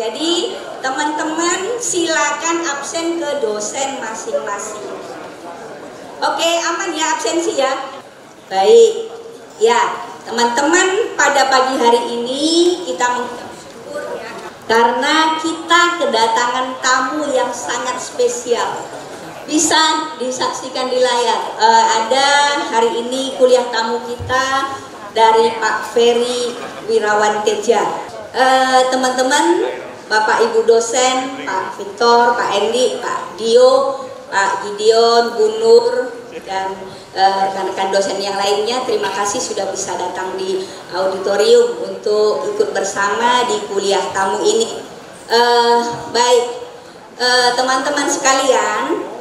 Jadi teman-teman silakan absen ke dosen masing-masing. Oke, aman ya absensi ya? Baik. Ya, teman-teman pada pagi hari ini kita bersyukur ya, karena kita kedatangan tamu yang sangat spesial. Bisa disaksikan di layar. Ada hari ini kuliah tamu kita dari Pak Ferry Wirawan Teja. Teman-teman, Bapak Ibu dosen, Pak Victor, Pak Endi, Pak Dio, Pak Gideon, Bu Nur, dan rekan-rekan dosen yang lainnya, terima kasih sudah bisa datang di auditorium untuk ikut bersama di kuliah tamu ini. Baik, teman-teman sekalian,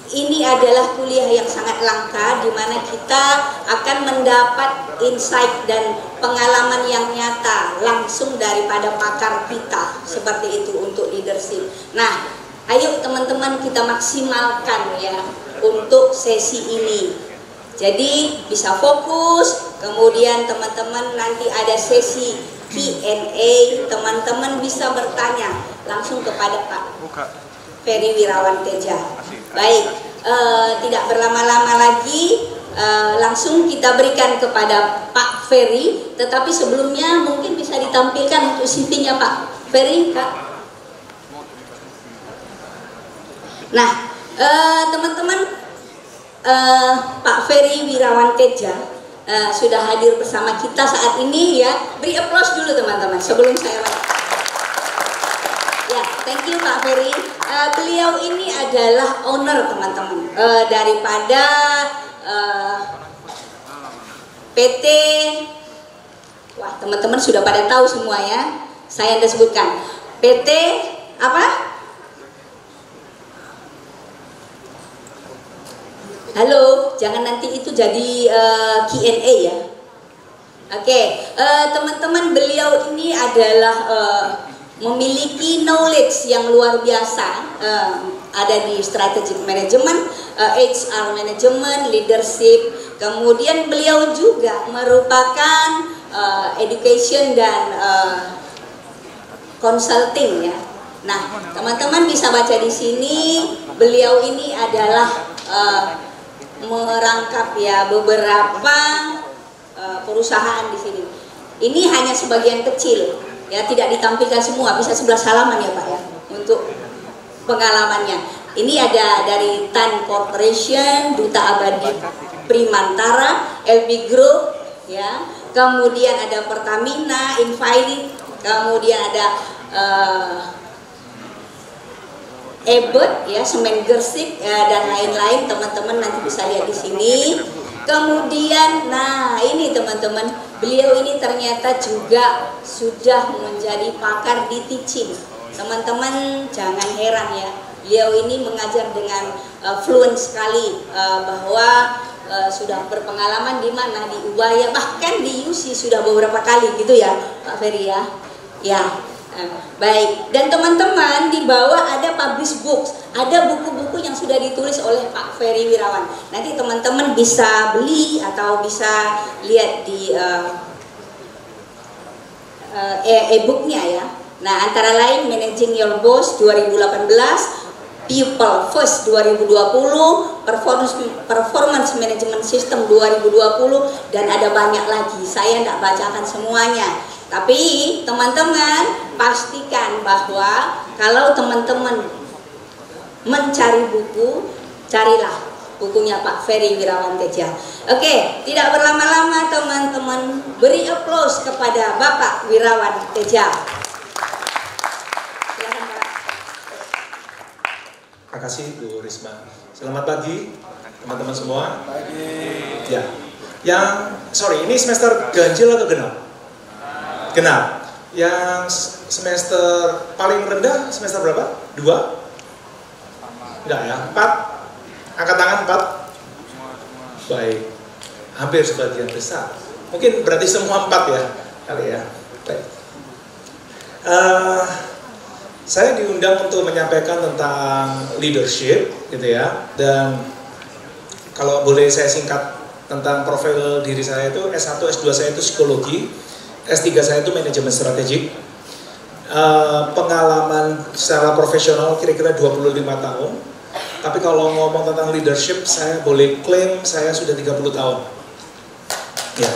ini adalah kuliah yang sangat langka di mana kita akan mendapat insight dan pengalaman yang nyata langsung daripada pakar kita seperti itu untuk leadership. Nah, ayo teman-teman kita maksimalkan ya untuk sesi ini. Jadi bisa fokus, kemudian teman-teman nanti ada sesi Q&A, teman-teman bisa bertanya langsung kepada Pak Ferry Wirawan Teja. Baik, tidak berlama-lama lagi, langsung kita berikan kepada Pak Ferry. Tetapi sebelumnya mungkin bisa ditampilkan untuk CV-nya Pak Ferry, Kak. Nah, teman-teman, Pak Ferry Wirawan Teja sudah hadir bersama kita saat ini ya. Beri applause dulu teman-teman sebelum saya ya, thank you Pak Ferry. Beliau ini adalah owner teman-teman daripada PT. Wah, teman-teman sudah pada tahu semua ya. Saya Anda sebutkan PT apa? Halo, jangan nanti itu jadi Q&A ya. Oke, teman-teman, beliau ini adalah memiliki knowledge yang luar biasa, ada di strategic management, HR management, leadership. Kemudian beliau juga merupakan education dan consulting ya. Nah, teman-teman bisa baca di sini, beliau ini adalah merangkap ya beberapa perusahaan di sini. Ini hanya sebagian kecil. Ya, tidak ditampilkan semua, bisa 11 halaman ya Pak ya untuk pengalamannya. Ini ada dari Tan Corporation, Duta Abadi Primantara, LB Group ya. Kemudian ada Pertamina, Infinity, kemudian ada Ebert ya, Semen Gersik dan lain-lain. Teman-teman nanti bisa lihat di sini. Kemudian, nah ini teman-teman, beliau ini ternyata juga sudah menjadi pakar di teaching. Teman-teman jangan heran ya, beliau ini mengajar dengan fluent sekali, bahwa sudah berpengalaman di mana, di Ubaya, bahkan di UC sudah beberapa kali gitu ya Pak Ferry ya. Ya. Baik, dan teman-teman di bawah ada publish books, ada buku-buku yang sudah ditulis oleh Pak Ferry Wirawan. Nanti teman-teman bisa beli atau bisa lihat di e-booknya ya. Nah, antara lain Managing Your Boss 2018, People First 2020, Performance Management System 2020, dan ada banyak lagi. Saya tidak bacakan semuanya. Tapi teman-teman pastikan bahwa kalau teman-teman mencari buku, carilah bukunya Pak Ferry Wirawan Teja. Oke, tidak berlama-lama teman-teman, beri applause kepada Bapak Wirawan Teja. Silakan Pak. Terima kasih Bu Risma. Selamat pagi teman-teman semua. Pagi. Ya. Ini semester ganjil atau genap? Genap. Yang semester paling rendah semester berapa? 2? Enggak ya? 4? Angkat tangan 4? Baik. Hampir sebagian besar. Mungkin berarti semua 4 ya kali ya. Baik. Saya diundang untuk menyampaikan tentang leadership gitu ya. Dan kalau boleh saya singkat tentang profil diri saya itu S1, S2 saya itu psikologi, S3 saya itu manajemen strategik. pengalaman secara profesional kira-kira 25 tahun. Tapi kalau ngomong tentang leadership, saya boleh klaim saya sudah 30 tahun. Ya.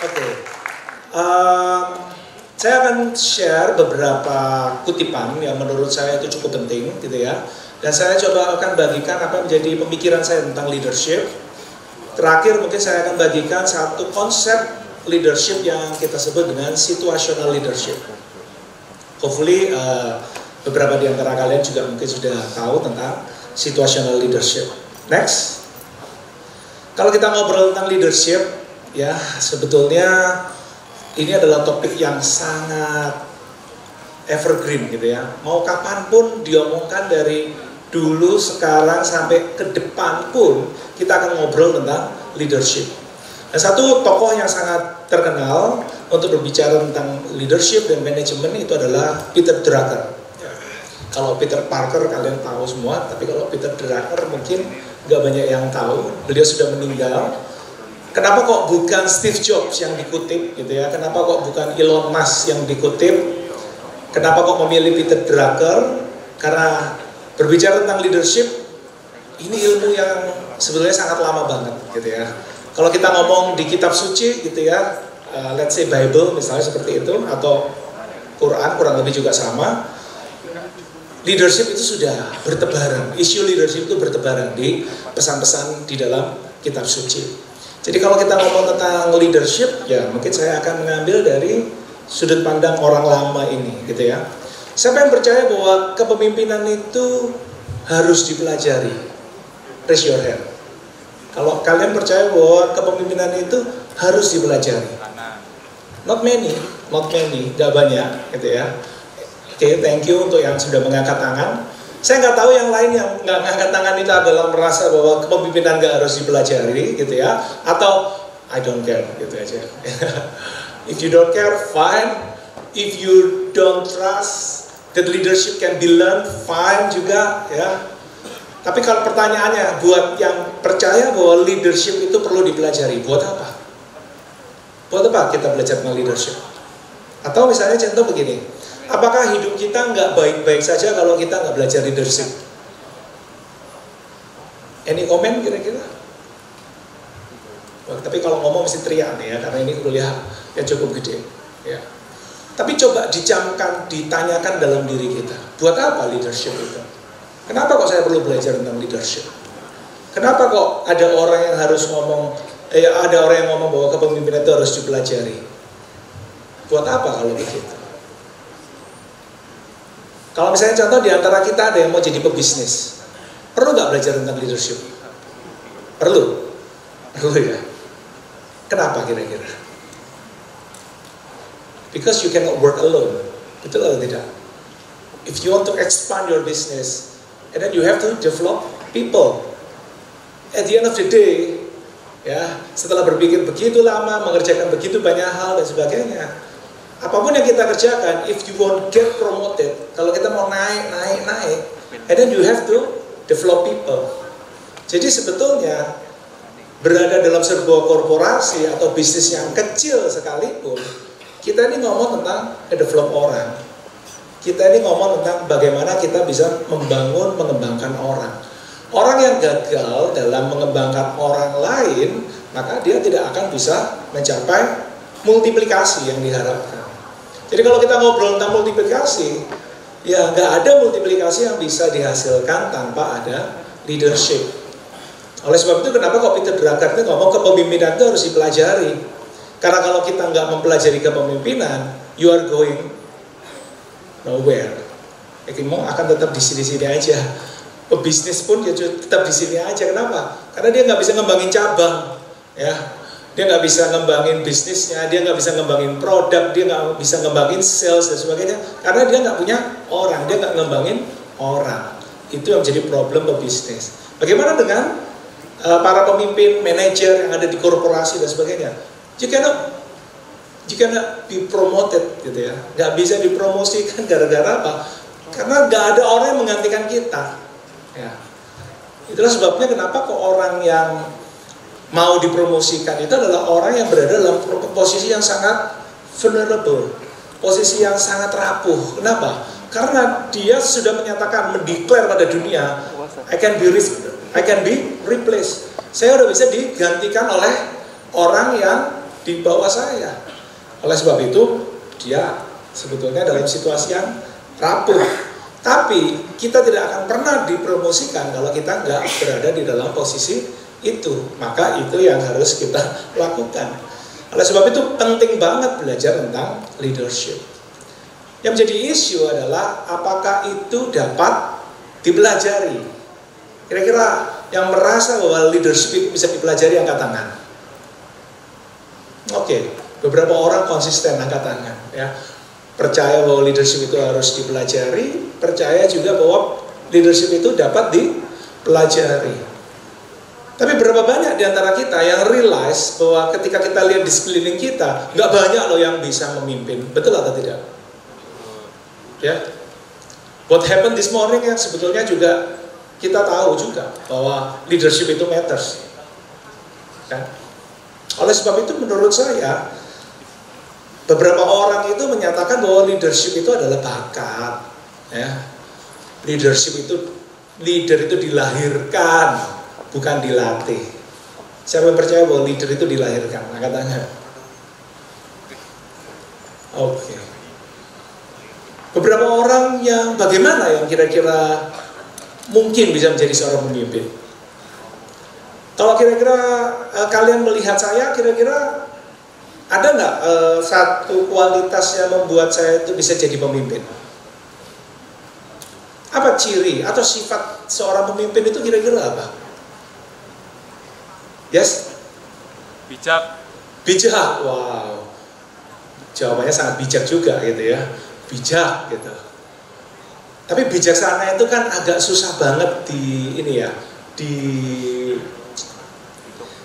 Oke. Saya akan share beberapa kutipan yang menurut saya itu cukup penting gitu ya. Dan saya coba akan bagikan apa menjadi pemikiran saya tentang leadership. Terakhir mungkin saya akan bagikan satu konsep leadership yang kita sebut dengan situational leadership. Hopefully beberapa di antara kalian juga mungkin sudah tahu tentang situational leadership. Next. Kalau kita ngobrol tentang leadership, ya sebetulnya ini adalah topik yang sangat evergreen gitu ya. Mau kapanpun diomongkan dari dulu, sekarang, sampai ke depan pun kita akan ngobrol tentang leadership. Dan satu tokoh yang sangat terkenal untuk berbicara tentang leadership dan manajemen itu adalah Peter Drucker. Kalau Peter Parker kalian tahu semua, tapi kalau Peter Drucker mungkin nggak banyak yang tahu. Beliau sudah meninggal. Kenapa kok bukan Steve Jobs yang dikutip gitu ya? Kenapa kok bukan Elon Musk yang dikutip? Kenapa kok memilih Peter Drucker? Karena berbicara tentang leadership, ini ilmu yang sebetulnya sangat lama banget gitu ya. Kalau kita ngomong di kitab suci gitu ya, let's say Bible misalnya seperti itu, atau Quran kurang lebih juga sama. Leadership itu sudah bertebaran, isu leadership itu bertebaran di pesan-pesan di dalam kitab suci. Jadi kalau kita ngomong tentang leadership, ya mungkin saya akan mengambil dari sudut pandang orang lama ini, gitu ya. Siapa yang percaya bahwa kepemimpinan itu harus dipelajari? Raise your hand. Kalau kalian percaya bahwa kepemimpinan itu harus dipelajari? Not many, gak banyak, gitu ya. Oke, thank you untuk yang sudah mengangkat tangan. Saya nggak tahu yang lain yang nggak mengangkat tangan itu adalah merasa bahwa kepemimpinan nggak harus dipelajari, gitu ya, atau I don't care, gitu aja. If you don't care, fine. If you don't trust that leadership can be learned, fine juga, ya. Tapi kalau pertanyaannya, buat yang percaya bahwa leadership itu perlu dipelajari, buat apa? Buat apa kita belajar tentang leadership? Atau misalnya contoh begini, apakah hidup kita nggak baik-baik saja kalau kita nggak belajar leadership? Any comment kira-kira? Wah, tapi kalau ngomong mesti teriak nih ya, karena ini kuliah yang cukup gede. Ya. Tapi coba dicamkan, ditanyakan dalam diri kita, buat apa leadership itu? Kenapa kok saya perlu belajar tentang leadership? Kenapa kok ada orang yang harus ngomong, ada orang yang ngomong bahwa kepemimpinan itu harus dipelajari? Buat apa kalau begitu? Kalau misalnya contoh di antara kita ada yang mau jadi pebisnis, perlu nggak belajar tentang leadership? Perlu ya. Kenapa kira-kira? Because you cannot work alone. Betul atau tidak? If you want to expand your business, and then you have to develop people. At the end of the day, ya, setelah berpikir begitu lama, mengerjakan begitu banyak hal dan sebagainya, apapun yang kita kerjakan, if you won't get promoted, kalau kita mau naik, and then you have to develop people. Jadi sebetulnya berada dalam sebuah korporasi atau bisnis yang kecil sekalipun, kita ini ngomong tentang develop orang. Kita ini ngomong tentang bagaimana kita bisa mengembangkan orang. Orang yang gagal dalam mengembangkan orang lain, maka dia tidak akan bisa mencapai multiplikasi yang diharapkan. Jadi kalau kita ngobrol tentang multiplikasi, ya nggak ada multiplikasi yang bisa dihasilkan tanpa ada leadership. Oleh sebab itu kenapa kok Peter Drucker itu ngomong kepemimpinan itu harus dipelajari. Karena kalau kita nggak mempelajari kepemimpinan, you are going nowhere. Mau akan tetap di sini-sini aja. Pebisnis pun ya tetap di sini aja. Kenapa? Karena dia nggak bisa ngembangin cabang, ya. Dia nggak bisa ngembangin bisnisnya, dia nggak bisa ngembangin produk, dia nggak bisa ngembangin sales dan sebagainya. Karena dia nggak punya orang, dia nggak ngembangin orang. Itu yang menjadi problem pebisnis. Bagaimana dengan para pemimpin, manajer yang ada di korporasi dan sebagainya? You cannot be promoted, gitu ya. Nggak bisa dipromosikan gara-gara apa? Karena nggak ada orang yang menggantikan kita. Ya. Itulah sebabnya kenapa kok orang yang mau dipromosikan itu adalah orang yang berada dalam posisi yang sangat vulnerable, posisi yang sangat rapuh. Kenapa? Karena dia sudah menyatakan, mendeklar pada dunia, I can be replaced. Saya udah bisa digantikan oleh orang yang di bawah saya. Oleh sebab itu, dia sebetulnya dalam situasi yang rapuh. Tapi kita tidak akan pernah dipromosikan kalau kita nggak berada di dalam posisi itu. Maka itu yang harus kita lakukan. Oleh sebab itu penting banget belajar tentang leadership. Yang menjadi isu adalah apakah itu dapat dipelajari. Kira-kira yang merasa bahwa leadership itu bisa dipelajari angkat tangan. Oke, beberapa orang konsisten angkat tangan. Ya. Percaya bahwa leadership itu harus dipelajari, percaya juga bahwa leadership itu dapat dipelajari. Tapi berapa banyak di antara kita yang realize bahwa ketika kita lihat di sekeliling kita, nggak banyak loh yang bisa memimpin, betul atau tidak? Ya, what happened this morning yang sebetulnya juga kita tahu juga bahwa leadership itu matters. Kan? Oleh sebab itu menurut saya beberapa orang itu menyatakan bahwa leadership itu adalah bakat. Ya. Leadership itu, leader itu dilahirkan, bukan dilatih. Siapa yang percaya bahwa leader itu dilahirkan? Angkat tangan. Oke. Beberapa orang yang bagaimana yang kira-kira mungkin bisa menjadi seorang pemimpin? Kalau kira-kira kalian melihat saya, kira-kira ada nggak satu kualitas yang membuat saya itu bisa jadi pemimpin? Apa ciri atau sifat seorang pemimpin itu kira-kira apa? Yes? Bijak. Bijak, wow. Jawabannya sangat bijak juga gitu ya. Bijak gitu. Tapi bijaksana itu kan agak susah banget di ini ya.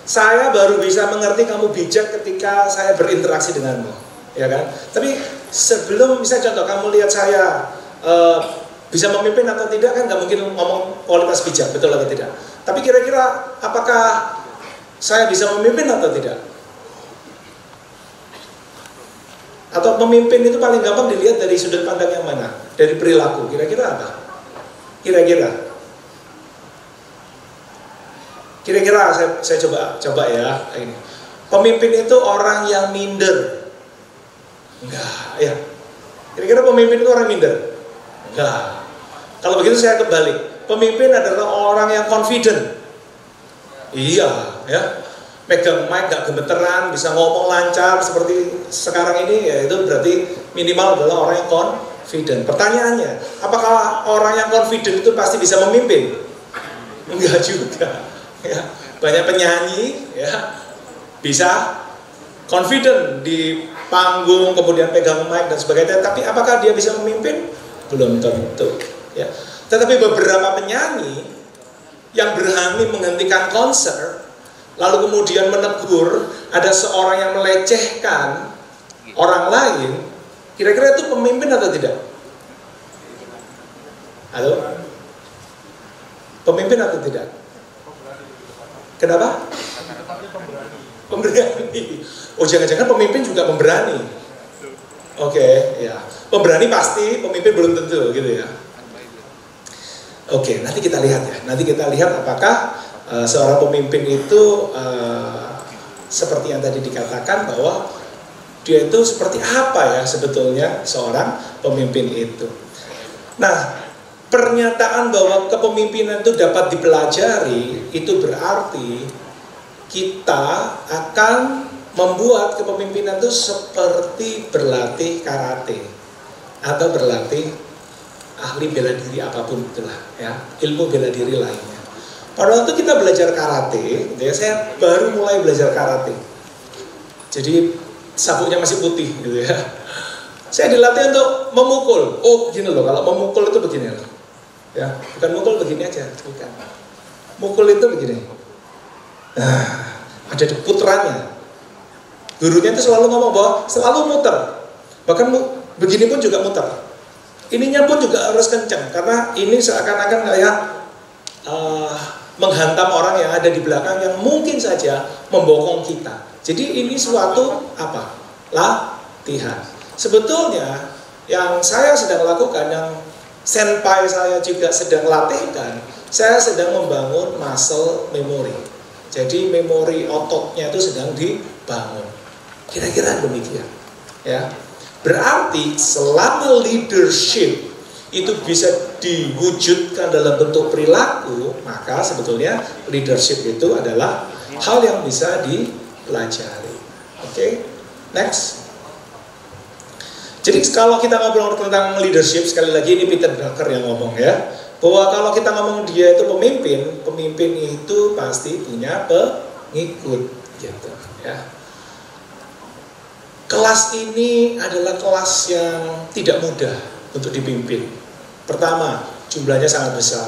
Saya baru bisa mengerti kamu bijak ketika saya berinteraksi denganmu, ya kan? Tapi sebelum misalnya contoh kamu lihat saya bisa memimpin atau tidak kan nggak mungkin ngomong kualitas bijak, betul atau tidak? Tapi kira-kira apakah saya bisa memimpin atau tidak? Atau pemimpin itu paling gampang dilihat dari sudut pandang yang mana? Dari perilaku, kira-kira apa? Kira-kira saya coba ya ini. Pemimpin itu orang yang minder. Enggak, ya. Kira-kira pemimpin itu orang minder? Enggak. Kalau begitu saya kebalik. Pemimpin adalah orang yang confident. Iya, ya. Pegang mic gak gemeteran, bisa ngomong lancar seperti sekarang ini, ya itu berarti minimal adalah orang yang confident. Pertanyaannya, apakah orang yang confident itu pasti bisa memimpin? Enggak juga. Ya, banyak penyanyi ya bisa confident di panggung kemudian pegang mic dan sebagainya, tapi apakah dia bisa memimpin? Belum tentu ya. Tetapi beberapa penyanyi yang berani menghentikan konser lalu kemudian menegur ada seorang yang melecehkan orang lain, kira-kira itu pemimpin atau tidak? Halo? Pemimpin atau tidak? Kenapa? Pemberani. Oh, jangan-jangan pemimpin juga pemberani. Oke, ya. Pemberani pasti, pemimpin belum tentu gitu ya. Oke, nanti kita lihat ya. Nanti kita lihat apakah seorang pemimpin itu seperti yang tadi dikatakan bahwa dia itu seperti apa ya sebetulnya seorang pemimpin itu. Nah, pernyataan bahwa kepemimpinan itu dapat dipelajari itu berarti kita akan membuat kepemimpinan itu seperti berlatih karate atau berlatih ahli bela diri apapun itulah ya, ilmu bela diri lainnya. Pada waktu kita belajar karate, ya saya baru mulai belajar karate. Jadi sabuknya masih putih gitu ya. Saya dilatih untuk memukul. Oh, gini loh, kalau memukul itu begini loh. Ya, bukan mukul begini aja, bukan. Mukul itu begini. Nah, ada puterannya. Gurunya itu selalu ngomong bahwa selalu muter. Bahkan begini pun juga muter. Ininya pun juga harus kencang karena ini seakan-akan kayak menghantam orang yang ada di belakang yang mungkin saja membokong kita. Jadi ini suatu apa? latihan. Sebetulnya yang saya sedang lakukan, yang senpai saya juga sedang latihkan, saya sedang membangun muscle memory. Jadi memori ototnya itu sedang dibangun. Kira-kira demikian. Ya. Berarti selama leadership itu bisa diwujudkan dalam bentuk perilaku, maka sebetulnya leadership itu adalah hal yang bisa dipelajari. Oke, next. Jadi kalau kita ngobrol tentang leadership, sekali lagi ini Peter Drucker yang ngomong ya, bahwa kalau kita ngomong dia itu pemimpin, pemimpin itu pasti punya pengikut, gitu ya. Kelas ini adalah kelas yang tidak mudah untuk dipimpin. Pertama, jumlahnya sangat besar.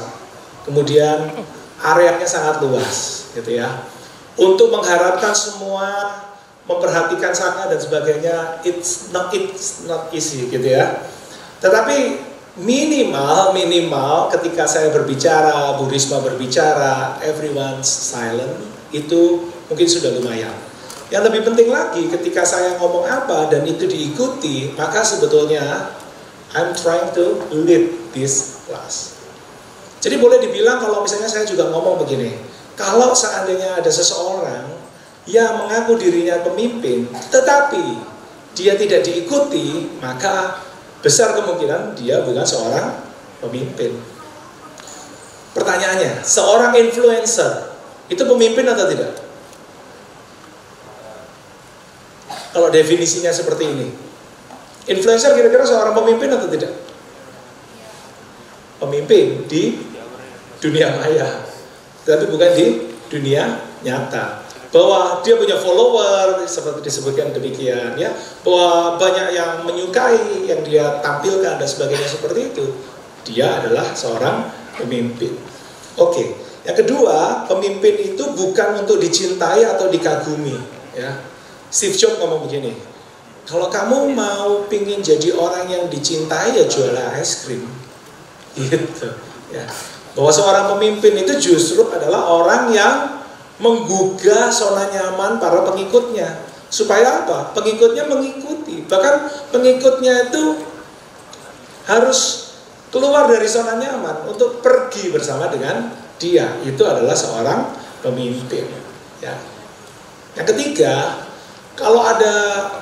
Kemudian areanya sangat luas, gitu ya. Untuk mengharapkan semua memperhatikan sana dan sebagainya, it's not easy, gitu ya. Tetapi minimal ketika saya berbicara, Bu Risma berbicara, everyone's silent, itu mungkin sudah lumayan. Yang lebih penting lagi, ketika saya ngomong apa dan itu diikuti, maka sebetulnya I'm trying to lead this class. Jadi boleh dibilang kalau misalnya saya juga ngomong begini, kalau seandainya ada seseorang yang mengaku dirinya pemimpin, tetapi dia tidak diikuti, maka besar kemungkinan dia bukan seorang pemimpin. Pertanyaannya, seorang influencer itu pemimpin atau tidak? Kalau definisinya seperti ini, influencer kira-kira seorang pemimpin atau tidak? Pemimpin di dunia maya, tapi bukan di dunia nyata. Bahwa dia punya follower, seperti disebutkan demikian ya, bahwa banyak yang menyukai yang dia tampilkan dan sebagainya seperti itu, dia adalah seorang pemimpin. Oke, yang kedua, pemimpin itu bukan untuk dicintai atau dikagumi ya. Steve Jobs ngomong begini, kalau kamu mau pingin jadi orang yang dicintai ya jualan es krim, gitu ya. Bahwa seorang pemimpin itu justru adalah orang yang menggugah zona nyaman para pengikutnya. Supaya apa? Pengikutnya mengikuti. Bahkan pengikutnya itu harus keluar dari zona nyaman untuk pergi bersama dengan dia. Itu adalah seorang pemimpin ya. Yang ketiga, kalau ada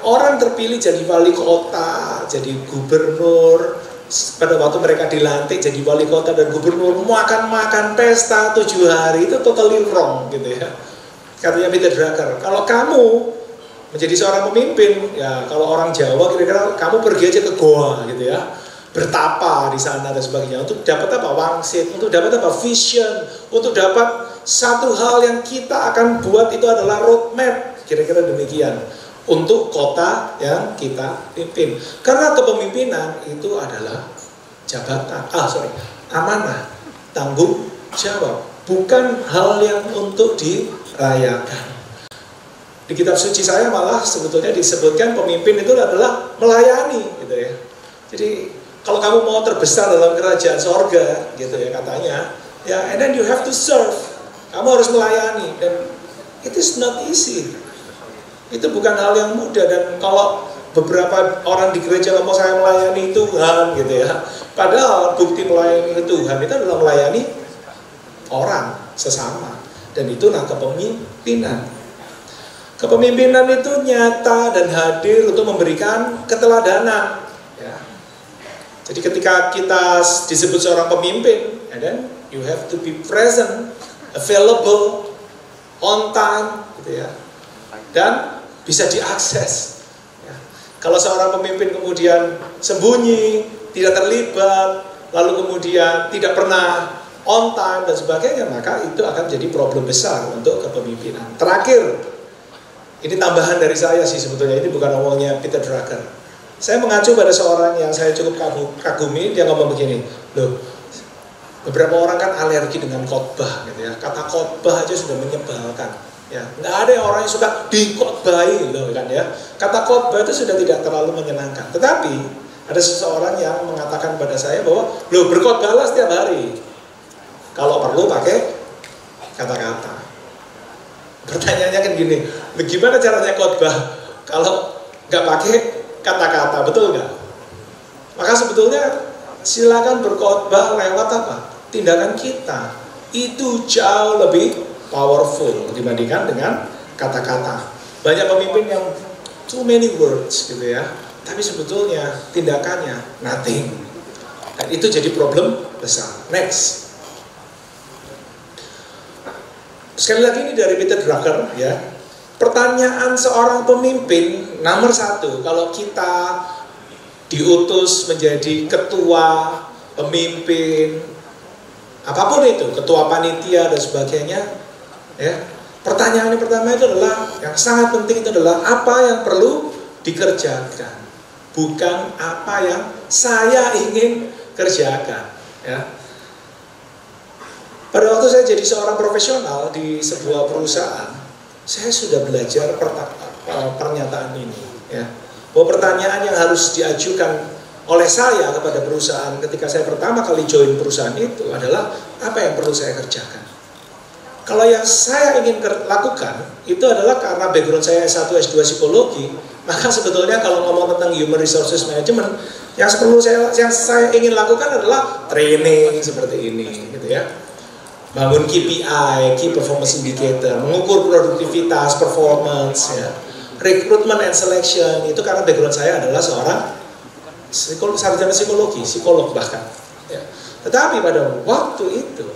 orang terpilih jadi wali kota, jadi gubernur, pada waktu mereka dilantik jadi wali kota dan gubernur, makan pesta 7 hari, itu totally wrong gitu ya. Katanya Peter Drucker, kalau kamu menjadi seorang pemimpin, ya kalau orang Jawa kira-kira kamu pergi aja ke goa gitu ya, bertapa di sana dan sebagainya, untuk dapat apa? Wangsit, untuk dapat apa? Vision, untuk dapat satu hal yang kita akan buat itu adalah roadmap, kira-kira demikian. Untuk kota yang kita pimpin. Karena kepemimpinan itu adalah jabatan, amanah, tanggung jawab, bukan hal yang untuk dirayakan. Di kitab suci saya malah sebetulnya disebutkan pemimpin itu adalah melayani, gitu ya. Jadi kalau kamu mau terbesar dalam kerajaan sorga, gitu ya katanya, ya, and then you have to serve. Kamu harus melayani, dan it is not easy. Itu bukan hal yang mudah. Dan kalau beberapa orang di gereja ngomong saya melayani Tuhan gitu ya, padahal bukti melayani Tuhan itu adalah melayani orang sesama. Dan itulah kepemimpinan. Kepemimpinan itu nyata dan hadir untuk memberikan keteladanan ya. Jadi ketika kita disebut seorang pemimpin, and then you have to be present, available, on time gitu ya, dan bisa diakses ya. Kalau seorang pemimpin kemudian sembunyi, tidak terlibat, lalu kemudian tidak pernah on time dan sebagainya, maka itu akan jadi problem besar untuk kepemimpinan. Terakhir, ini tambahan dari saya sih sebetulnya, ini bukan ngomongnya Peter Drucker. Saya mengacu pada seorang yang saya cukup kagumi, dia ngomong begini, loh, beberapa orang kan alergi dengan khotbah gitu ya, kata khotbah aja sudah menyebalkan. Ya, nggak ada yang orang yang suka dikhotbahi loh kan ya. Kata khotbah itu sudah tidak terlalu menyenangkan. Tetapi ada seseorang yang mengatakan pada saya bahwa loh, berkhotbahlah setiap hari. Kalau perlu pakai kata-kata. Pertanyaannya kan gini, gimana caranya khotbah kalau nggak pakai kata-kata, betul nggak? Maka sebetulnya silakan berkhotbah lewat apa? Tindakan kita. Itu jauh lebih powerful dibandingkan dengan kata-kata. Banyak pemimpin yang too many words gitu ya, tapi sebetulnya tindakannya nothing. Dan itu jadi problem besar. Next. Sekali lagi ini dari Peter Drucker ya. Pertanyaan seorang pemimpin nomor 1, kalau kita diutus menjadi ketua, pemimpin, apapun itu, ketua panitia dan sebagainya, ya. Pertanyaan yang pertama itu adalah, yang sangat penting itu adalah apa yang perlu dikerjakan, bukan apa yang saya ingin kerjakan, ya. Pada waktu saya jadi seorang profesional di sebuah perusahaan, saya sudah belajar pernyataan ini, ya. Bahwa pertanyaan yang harus diajukan oleh saya kepada perusahaan ketika saya pertama kali join perusahaan itu adalah apa yang perlu saya kerjakan. Kalau yang saya ingin lakukan itu adalah karena background saya S1, S2 psikologi, maka sebetulnya kalau ngomong tentang human resources management, yang saya ingin lakukan adalah training seperti ini, gitu ya. Bangun KPI, Key Performance Indicator, mengukur produktivitas, performance, ya. Recruitment and selection, itu karena background saya adalah seorang sarjana psikologi, psikolog bahkan, ya. Tetapi pada waktu itu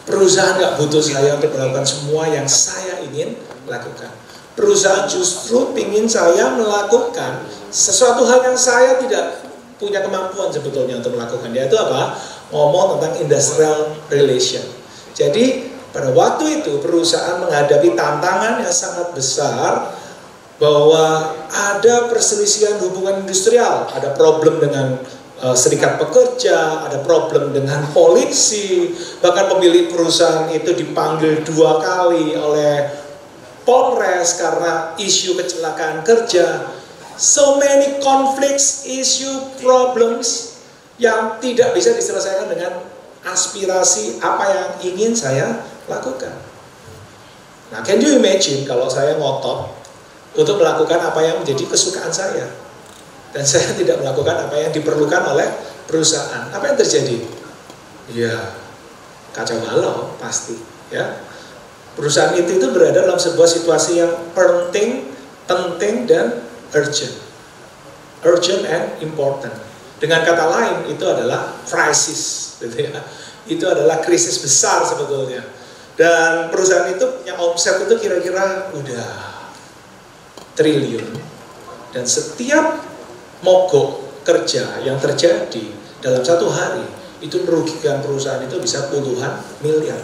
perusahaan nggak butuh saya untuk melakukan semua yang saya ingin lakukan. Perusahaan justru ingin saya melakukan sesuatu hal yang saya tidak punya kemampuan sebetulnya untuk melakukan, yaitu apa? Ngomong tentang industrial relation. Jadi pada waktu itu perusahaan menghadapi tantangan yang sangat besar, bahwa ada perselisihan hubungan industrial, ada problem dengan serikat pekerja, ada problem dengan polisi, bahkan pemilik perusahaan itu dipanggil 2 kali oleh Polres karena isu kecelakaan kerja. So many conflicts, issue, problems yang tidak bisa diselesaikan dengan aspirasi apa yang ingin saya lakukan. Nah, can you imagine kalau saya ngotot untuk melakukan apa yang menjadi kesukaan saya, dan saya tidak melakukan apa yang diperlukan oleh perusahaan, apa yang terjadi? Ya, kacau balau pasti, ya. Perusahaan itu berada dalam sebuah situasi yang penting dan urgent and important. Dengan kata lain, itu adalah krisis, gitu ya. Itu adalah krisis besar sebetulnya. Dan perusahaan itu punya omset itu kira-kira udah triliun. Dan setiap mogok kerja yang terjadi dalam 1 hari itu merugikan perusahaan itu bisa puluhan miliar.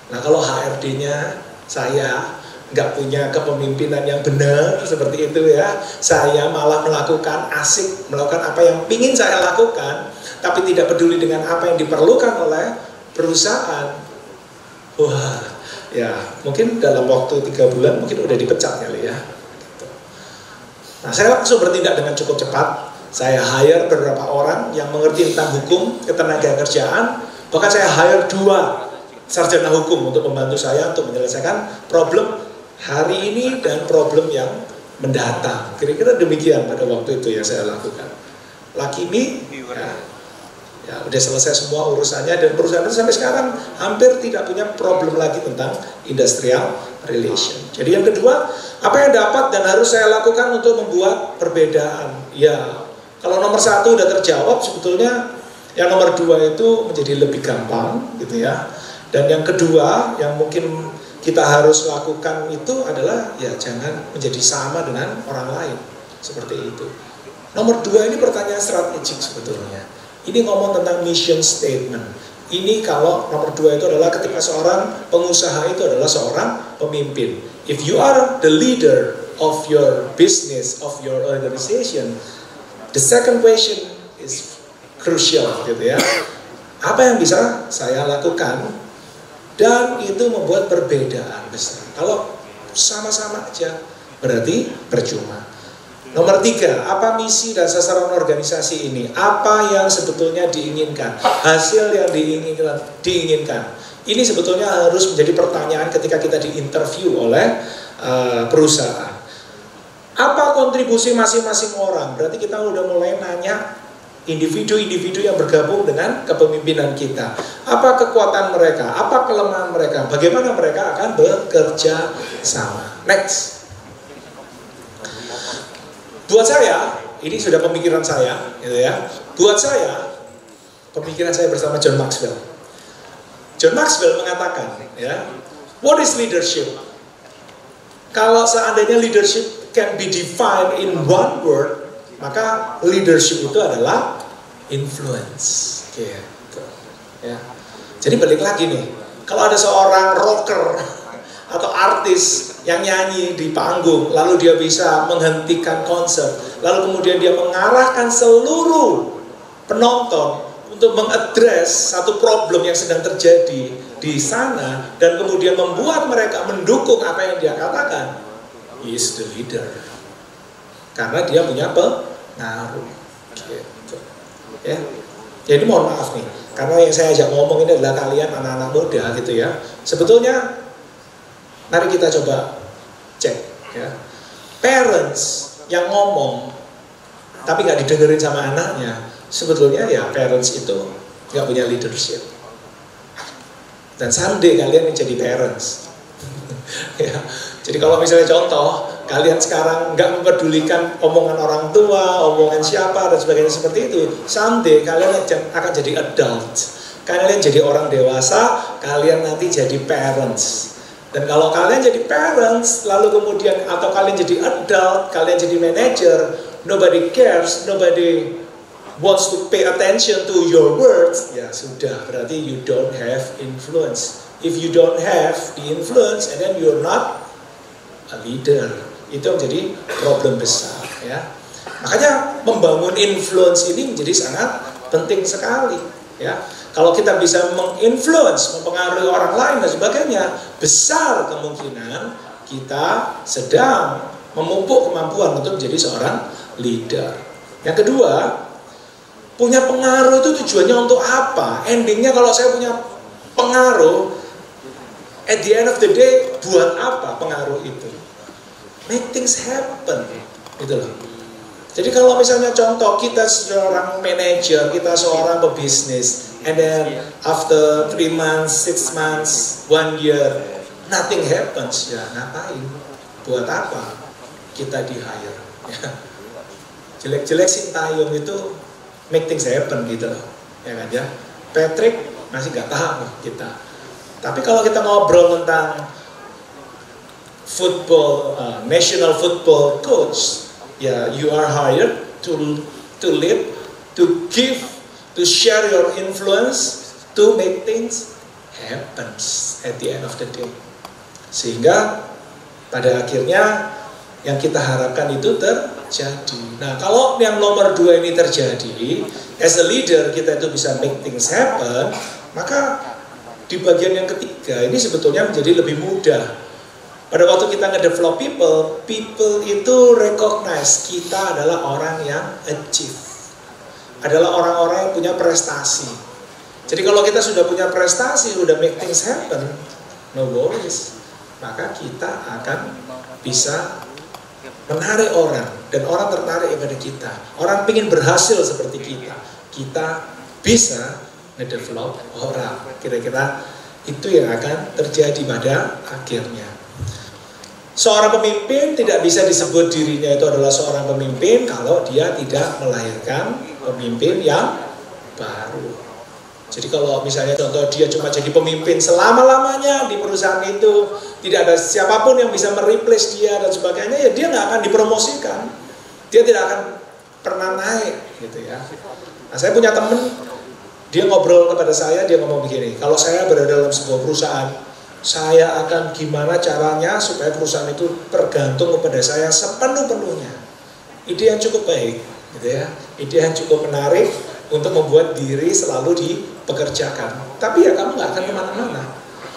Nah, kalau HRD-nya saya nggak punya kepemimpinan yang benar seperti itu ya, saya malah melakukan apa yang ingin saya lakukan, tapi tidak peduli dengan apa yang diperlukan oleh perusahaan. Wah, ya mungkin dalam waktu 3 bulan mungkin udah dipecat kali ya. Nah, saya langsung bertindak dengan cukup cepat. Saya hire beberapa orang yang mengerti tentang hukum ketenagakerjaan. Bahkan saya hire 2 sarjana hukum untuk membantu saya untuk menyelesaikan problem hari ini dan problem yang mendatang. Kira-kira demikian pada waktu itu yang saya lakukan. Laki ini ya udah selesai semua urusannya, dan perusahaan itu sampai sekarang hampir tidak punya problem lagi tentang industrial relation. Jadi yang kedua, apa yang dapat dan harus saya lakukan untuk membuat perbedaan? Ya, kalau nomor 1 udah terjawab, sebetulnya yang nomor 2 itu menjadi lebih gampang gitu ya. Dan yang kedua yang mungkin kita harus lakukan itu adalah ya jangan menjadi sama dengan orang lain, seperti itu. Nomor 2 ini pertanyaan strategik sebetulnya. Ini ngomong tentang mission statement. Ini kalau nomor 2 itu adalah ketika seorang pengusaha itu adalah seorang pemimpin. If you are the leader of your business, of your organization, the second question is crucial gitu ya. Apa yang bisa saya lakukan? Dan itu membuat perbedaan besar. Kalau sama-sama aja berarti percuma. Nomor 3, apa misi dan sasaran organisasi ini? Apa yang sebetulnya diinginkan? Hasil yang diinginkan. Ini sebetulnya harus menjadi pertanyaan ketika kita diinterview oleh perusahaan. Apa kontribusi masing-masing orang? Berarti kita udah mulai nanya individu-individu yang bergabung dengan kepemimpinan kita. Apa kekuatan mereka? Apa kelemahan mereka? Bagaimana mereka akan bekerja sama? Next. Buat saya, ini sudah pemikiran saya, gitu ya. Buat saya, pemikiran saya bersama John Maxwell. John Maxwell mengatakan, ya, what is leadership? Kalau seandainya leadership can be defined in one word, maka leadership itu adalah influence. Gitu. Ya. Jadi balik lagi nih, kalau ada seorang rocker atau artis yang nyanyi di panggung, lalu dia bisa menghentikan konser, lalu kemudian dia mengarahkan seluruh penonton untuk mengadres satu problem yang sedang terjadi di sana, dan kemudian membuat mereka mendukung apa yang dia katakan, he is the leader. Karena dia punya pengaruh. Gitu. Ya. Jadi mohon maaf nih, karena yang saya ajak ngomong ini adalah kalian anak-anak muda gitu ya. Sebetulnya mari kita coba cek ya. Parents yang ngomong tapi nggak didengerin sama anaknya, sebetulnya ya parents itu nggak punya leadership. Dan someday kalian menjadi parents. Ya. Jadi kalau misalnya contoh, kalian sekarang nggak mempedulikan omongan orang tua, omongan siapa dan sebagainya seperti itu, someday kalian akan jadi adult. Kalian jadi orang dewasa, kalian nanti jadi parents. Dan kalau kalian jadi parents, lalu kemudian atau kalian jadi adult, kalian jadi manager, nobody cares, nobody wants to pay attention to your words, ya sudah, berarti you don't have influence. If you don't have the influence, and then you're not a leader, itu menjadi problem besar, ya. Makanya membangun influence ini menjadi sangat penting sekali, ya. Kalau kita bisa menginfluence, mempengaruhi orang lain dan sebagainya, besar kemungkinan kita sedang memupuk kemampuan untuk menjadi seorang leader. Yang kedua, punya pengaruh itu tujuannya untuk apa? Endingnya kalau saya punya pengaruh, at the end of the day, buat apa pengaruh itu? Make things happen, gitu loh. Jadi kalau misalnya contoh kita seorang manajer, kita seorang pebisnis, and then after 3 months, 6 months, 1 year, nothing happens, ya ngapain? Buat apa kita di hire? Ya. Jelek-jelek Sintayong itu make things happen gitu loh, ya kan ya. Patrick masih nggak tahu kita. Tapi kalau kita ngobrol tentang football, national football coach, ya you are hired to lead, to give, to share your influence, to make things happen at the end of the day. Sehingga pada akhirnya yang kita harapkan itu terjadi. Nah, kalau yang nomor 2 ini terjadi, as a leader kita itu bisa make things happen, maka di bagian yang ketiga ini sebetulnya menjadi lebih mudah. Pada waktu kita nge-develop people, people itu recognize kita adalah orang yang achieve, adalah orang-orang yang punya prestasi. Jadi kalau kita sudah punya prestasi, sudah make things happen, no worries, maka kita akan bisa menarik orang, dan orang tertarik kepada kita. Orang ingin berhasil seperti kita. Kita bisa ngedevelop orang. Kira-kira itu yang akan terjadi pada akhirnya. Seorang pemimpin tidak bisa disebut dirinya itu adalah seorang pemimpin kalau dia tidak melahirkan pemimpin yang baru. Jadi kalau misalnya contoh dia cuma jadi pemimpin selama-lamanya di perusahaan itu, tidak ada siapapun yang bisa mereplace dia dan sebagainya, ya dia nggak akan dipromosikan, dia tidak akan pernah naik, gitu ya. Nah, saya punya temen, dia ngobrol kepada saya, dia ngomong begini, kalau saya berada dalam sebuah perusahaan, saya akan gimana caranya supaya perusahaan itu tergantung kepada saya sepenuh-penuhnya. Ide yang cukup baik, gitu ya, ide yang cukup menarik untuk membuat diri selalu dipekerjakan. Tapi ya kamu nggak akan kemana-mana.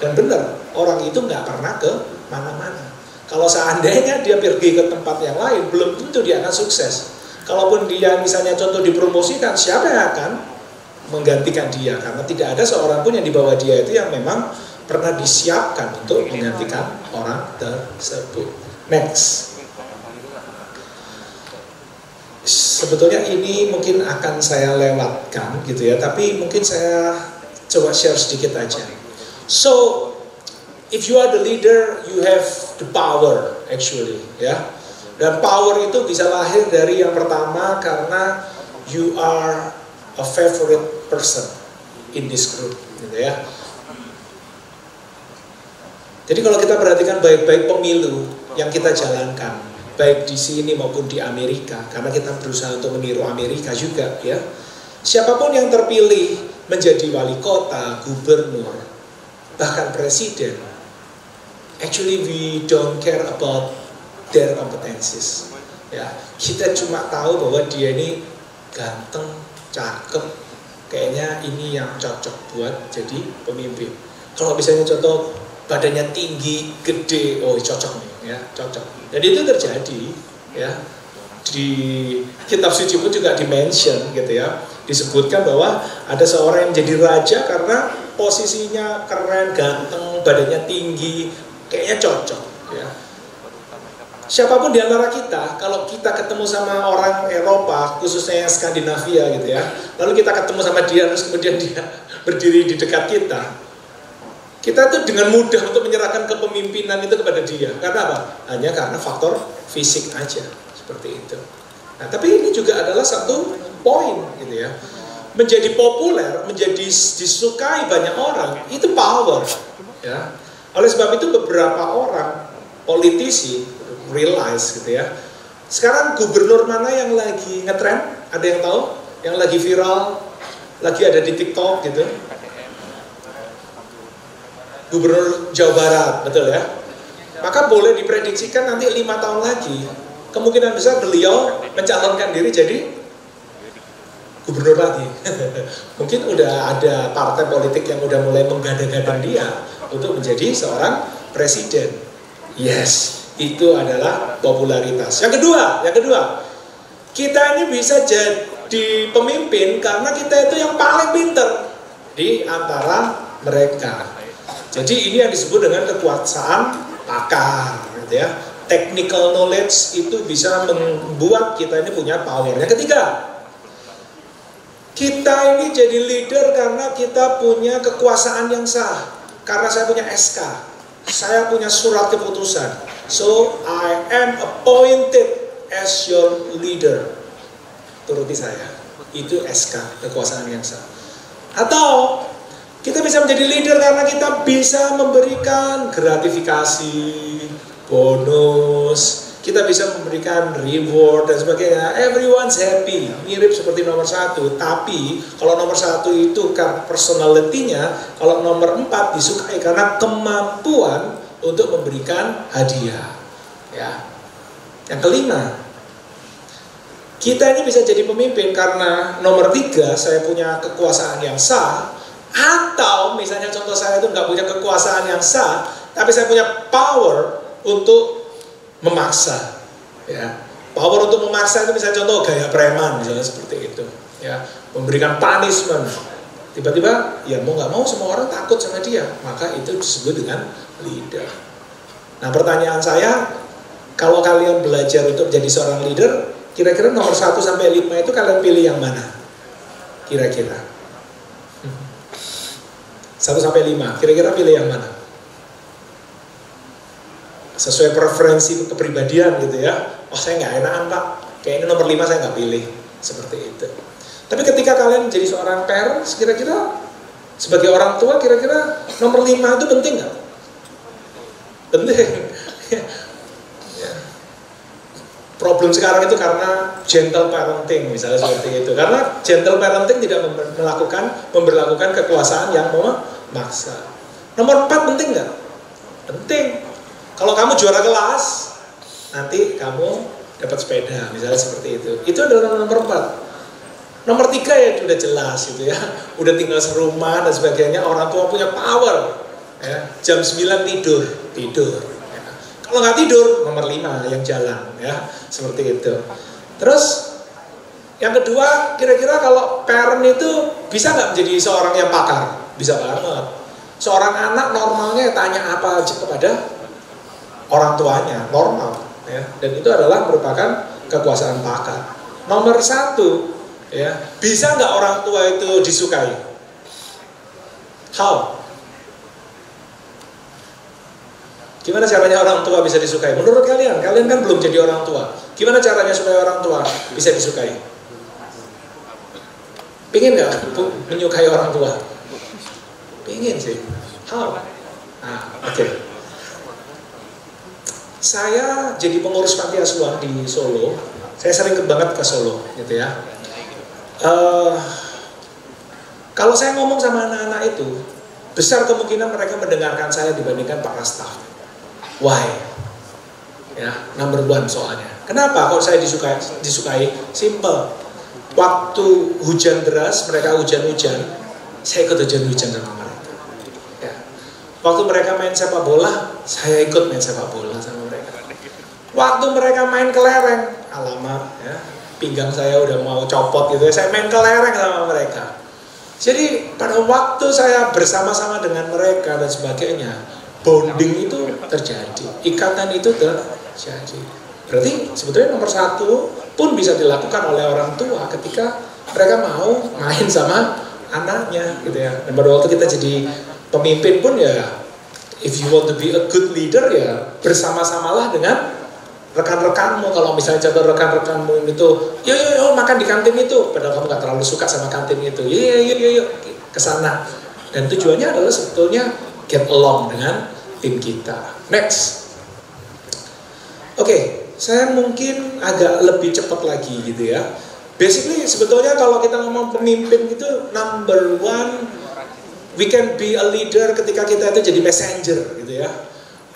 Dan benar, orang itu nggak pernah ke mana-mana. Kalau seandainya dia pergi ke tempat yang lain, belum tentu dia akan sukses. Kalaupun dia misalnya contoh dipromosikan, siapa yang akan menggantikan dia? Karena tidak ada seorang pun yang di bawah dia itu yang memang pernah disiapkan untuk menggantikan orang tersebut. Next. sebetulnya ini mungkin akan saya lewatkan gitu ya, tapi mungkin saya coba share sedikit aja. So, if you are the leader, you have the power actually, ya. Dan power itu bisa lahir dari yang pertama karena you are a favorite person in this group, gitu ya. Jadi kalau kita perhatikan baik-baik pemilu yang kita jalankan, baik di sini maupun di Amerika, karena kita berusaha untuk meniru Amerika juga, ya. Siapapun yang terpilih menjadi wali kota, gubernur, bahkan presiden, actually we don't care about their competencies. Ya, kita cuma tahu bahwa dia ini ganteng, cakep, kayaknya ini yang cocok buat jadi pemimpin. Kalau misalnya contoh badannya tinggi, gede, oh cocok nih, ya cocok. Dan itu terjadi, ya di kitab suci pun juga dimention gitu ya, disebutkan bahwa ada seorang yang menjadi raja karena posisinya keren, ganteng, badannya tinggi, kayaknya cocok. Ya. Siapapun di antara kita, kalau kita ketemu sama orang Eropa, khususnya yang Skandinavia gitu ya, lalu kita ketemu sama dia, terus kemudian dia berdiri di dekat kita tuh dengan mudah untuk menyerahkan kepemimpinan itu kepada dia. Karena apa? Hanya karena faktor fisik aja, seperti itu. Nah, tapi ini juga adalah satu poin gitu ya. Menjadi populer, menjadi disukai banyak orang, itu power. Ya. Oleh sebab itu beberapa orang politisi realize gitu ya. Sekarang gubernur mana yang lagi ngetrend? Ada yang tahu? Yang lagi viral, lagi ada di TikTok gitu. Gubernur Jawa Barat, betul ya? Maka boleh diprediksikan nanti 5 tahun lagi, kemungkinan besar beliau mencalonkan diri jadi gubernur lagi. Mungkin udah ada partai politik yang udah mulai menggadang-gadang dia untuk menjadi seorang presiden. Yes, itu adalah popularitas. Yang kedua, kita ini bisa jadi pemimpin karena kita itu yang paling pinter di antara mereka. Jadi ini yang disebut dengan kekuasaan pakar, gitu ya. Technical knowledge itu bisa membuat kita ini punya power. Yang ketiga, kita ini jadi leader karena kita punya kekuasaan yang sah. Karena saya punya SK, saya punya surat keputusan. So I am appointed as your leader. Turuti saya. Itu SK, kekuasaan yang sah. Atau kita bisa menjadi leader karena kita bisa memberikan gratifikasi, bonus, kita bisa memberikan reward dan sebagainya. Everyone's happy, mirip seperti nomor 1. Tapi kalau nomor 1 itu kan personality-nya, kalau nomor 4 disukai karena kemampuan untuk memberikan hadiah. Ya. Yang kelima, kita ini bisa jadi pemimpin karena nomor 3, saya punya kekuasaan yang sah. Atau misalnya contoh saya itu nggak punya kekuasaan yang sah, tapi saya punya power untuk memaksa, ya. Power untuk memaksa itu misalnya contoh gaya preman, misalnya seperti itu, ya. Memberikan punishment, tiba-tiba ya mau nggak mau semua orang takut sama dia, maka itu disebut dengan leader. Nah pertanyaan saya, kalau kalian belajar untuk menjadi seorang leader, kira-kira nomor 1 sampai 5 itu kalian pilih yang mana? Kira-kira 1 sampai 5, kira-kira pilih yang mana? Sesuai preferensi kepribadian gitu ya. Oh saya nggak enakan pak, kayaknya nomor 5 saya nggak pilih. Seperti itu. Tapi ketika kalian menjadi seorang parents, kira-kira sebagai orang tua, kira-kira nomor 5 itu penting nggak? Penting. Ya. Problem sekarang itu karena gentle parenting, misalnya seperti itu. Karena gentle parenting tidak memberlakukan kekuasaan yang memaksa. Nomor 4 penting nggak? Penting. Kalau kamu juara kelas, nanti kamu dapat sepeda, misalnya seperti itu. Itu adalah nomor 4. Nomor 3 ya sudah jelas gitu ya. Udah tinggal serumah dan sebagainya, orang tua punya power. Ya. Jam 9 tidur. Ya. Kalau nggak tidur, nomor 5 yang jalan ya. Seperti itu. Terus yang kedua, kira-kira kalau parent itu bisa nggak menjadi seorang yang pakar? Bisa banget. Seorang anak normalnya tanya apa aja kepada orang tuanya, normal. Ya. Dan itu adalah merupakan kekuasaan pakar. Nomor satu, ya, bisa nggak orang tua itu disukai? How? Gimana caranya orang tua bisa disukai? Menurut kalian, kalian kan belum jadi orang tua. Gimana caranya supaya orang tua bisa disukai? Pengen nggak menyukai orang tua? Pengen sih. How? Nah, oke. Saya jadi pengurus panti asuhan di Solo. Saya sering banget ke Solo, gitu ya. Kalau saya ngomong sama anak-anak itu, besar kemungkinan mereka mendengarkan saya dibandingkan para staf. Why? Ya, number one soalnya. Kenapa kalau saya disukai? Simple. Waktu hujan deras, mereka hujan-hujan, saya ikut hujan-hujan sama mereka. Ya. Waktu mereka main sepak bola, saya ikut main sepak bola sama mereka. Waktu mereka main kelereng, alamak, ya, pinggang saya udah mau copot gitu ya, saya main kelereng sama mereka. Jadi pada waktu saya bersama-sama dengan mereka dan sebagainya, bonding itu terjadi, ikatan itu terjadi. Berarti sebetulnya nomor satu pun bisa dilakukan oleh orang tua ketika mereka mau main sama anaknya, gitu ya. Dan pada waktu kita jadi pemimpin pun ya, if you want to be a good leader ya bersama-samalah dengan rekan-rekanmu. Kalau misalnya contoh rekan-rekanmu itu, yuk makan di kantin itu, padahal kamu gak terlalu suka sama kantin itu, yuk kesana. Dan tujuannya adalah sebetulnya get along dengan tim kita. Next. Oke, saya mungkin agak lebih cepat lagi gitu ya. Basically sebetulnya kalau kita ngomong pemimpin itu, number one, we can be a leader ketika kita itu jadi messenger gitu ya.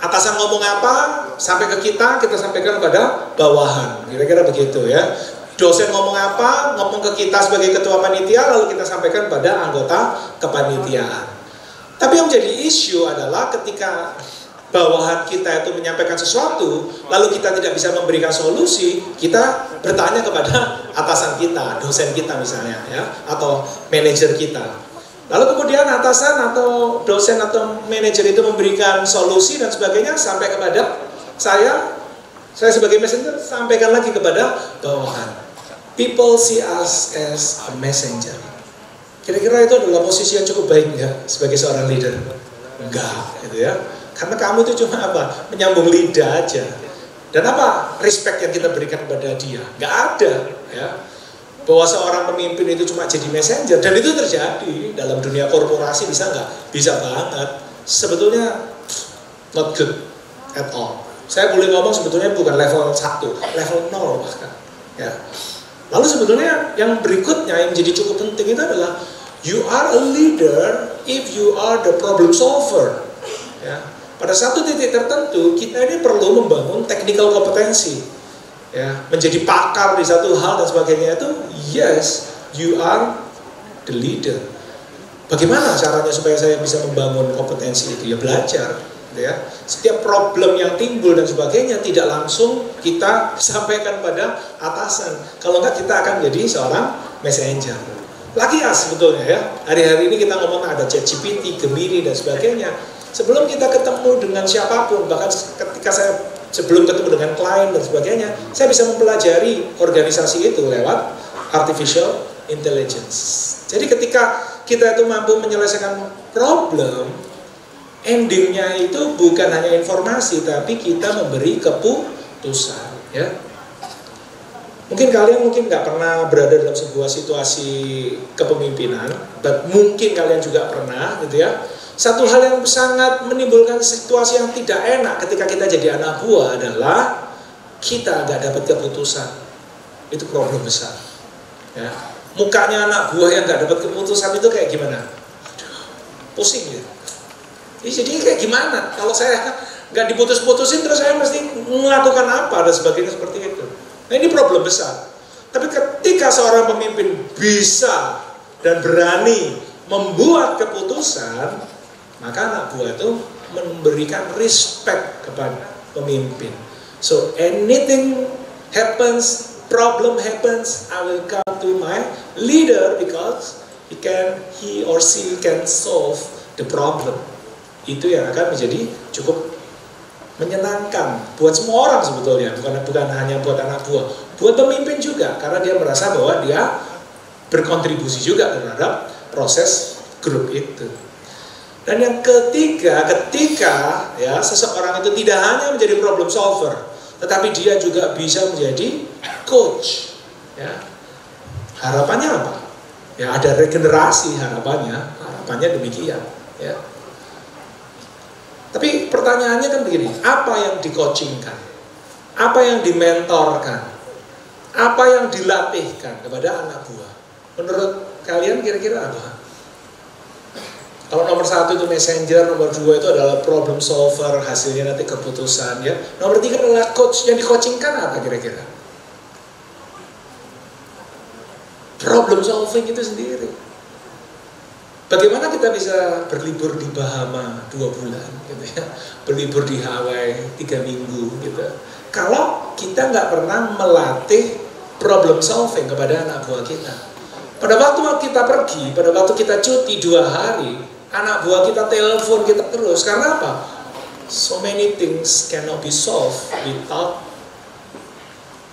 Atasan ngomong apa, sampai ke kita sampaikan kepada bawahan, kira-kira begitu ya. Dosen ngomong apa, ngomong ke kita sebagai ketua panitia, lalu kita sampaikan pada anggota kepanitiaan. Tapi yang menjadi isu adalah ketika bawahan kita itu menyampaikan sesuatu, lalu kita tidak bisa memberikan solusi, kita bertanya kepada atasan kita, dosen kita misalnya ya, atau manajer kita. Lalu kemudian atasan atau dosen atau manajer itu memberikan solusi dan sebagainya sampai kepada saya sebagai messenger sampaikan lagi kepada bawahan. People see us as a messenger. Kira-kira itu adalah posisi yang cukup baik nggak sebagai seorang leader? Enggak, gitu ya. Karena kamu itu cuma apa? Menyambung lidah aja. Dan apa? Respect yang kita berikan kepada dia? Nggak ada, ya. Bahwa seorang pemimpin itu cuma jadi messenger, dan itu terjadi dalam dunia korporasi, bisa nggak? Bisa banget. Sebetulnya not good at all. Saya boleh ngomong sebetulnya bukan level 1, level 0 bahkan. Ya. Lalu sebetulnya yang berikutnya yang menjadi cukup penting itu adalah you are a leader if you are the problem solver. Ya. Pada satu titik tertentu kita ini perlu membangun technical kompetensi, ya, menjadi pakar di satu hal dan sebagainya itu. Yes, you are the leader. Bagaimana caranya supaya saya bisa membangun kompetensi itu? Ya belajar, ya. Setiap problem yang timbul dan sebagainya tidak langsung kita sampaikan pada atasan. Kalau enggak kita akan jadi seorang messenger. Lagi ya sebetulnya ya. Hari-hari ini kita ngomong ada ChatGPT, Gemini dan sebagainya. Sebelum kita ketemu dengan siapapun, bahkan ketika saya sebelum ketemu dengan klien dan sebagainya, saya bisa mempelajari organisasi itu lewat artificial intelligence. Jadi ketika kita itu mampu menyelesaikan problem, endingnya itu bukan hanya informasi, tapi kita memberi keputusan. Ya. Mungkin kalian nggak pernah berada dalam sebuah situasi kepemimpinan, but mungkin kalian juga pernah, gitu ya. Satu hal yang sangat menimbulkan situasi yang tidak enak ketika kita jadi anak buah adalah kita nggak dapat keputusan. Itu problem besar. Ya. Mukanya anak buah yang nggak dapat keputusan itu kayak gimana? Pusing ya. Jadi kayak gimana? Kalau saya nggak diputus-putusin terus saya mesti melakukan apa dan sebagainya seperti itu. Nah ini problem besar. Tapi ketika seorang pemimpin bisa dan berani membuat keputusan, maka anak buah itu memberikan respect kepada pemimpin. So anything happens, problem happens, I will come to my leader because he or she can solve the problem. Itu yang akan menjadi cukup menyenangkan buat semua orang sebetulnya, bukan hanya buat anak buah, buat pemimpin juga, karena dia merasa bahwa dia berkontribusi juga terhadap proses grup itu. Dan yang ketiga, ketika ya seseorang itu tidak hanya menjadi problem solver, tetapi dia juga bisa menjadi coach. Ya. Harapannya apa? Ya ada regenerasi harapannya demikian. Ya. Tapi pertanyaannya kan begini, apa yang di-coachingkan? Apa yang dimentorkan? Apa yang dilatihkan kepada anak buah? Menurut kalian kira-kira apa? Kalau nomor 1 itu messenger, nomor 2 itu adalah problem solver, hasilnya nanti keputusan ya. Nomor 3 adalah coach, yang di-coachingkan apa kira-kira? Problem solving itu sendiri. Bagaimana kita bisa berlibur di Bahama 2 bulan gitu ya, berlibur di Hawaii 3 minggu gitu, kalau kita nggak pernah melatih problem solving kepada anak buah kita. Pada waktu kita pergi, pada waktu kita cuti 2 hari, anak buah kita telepon kita terus. Karena apa? So many things cannot be solved without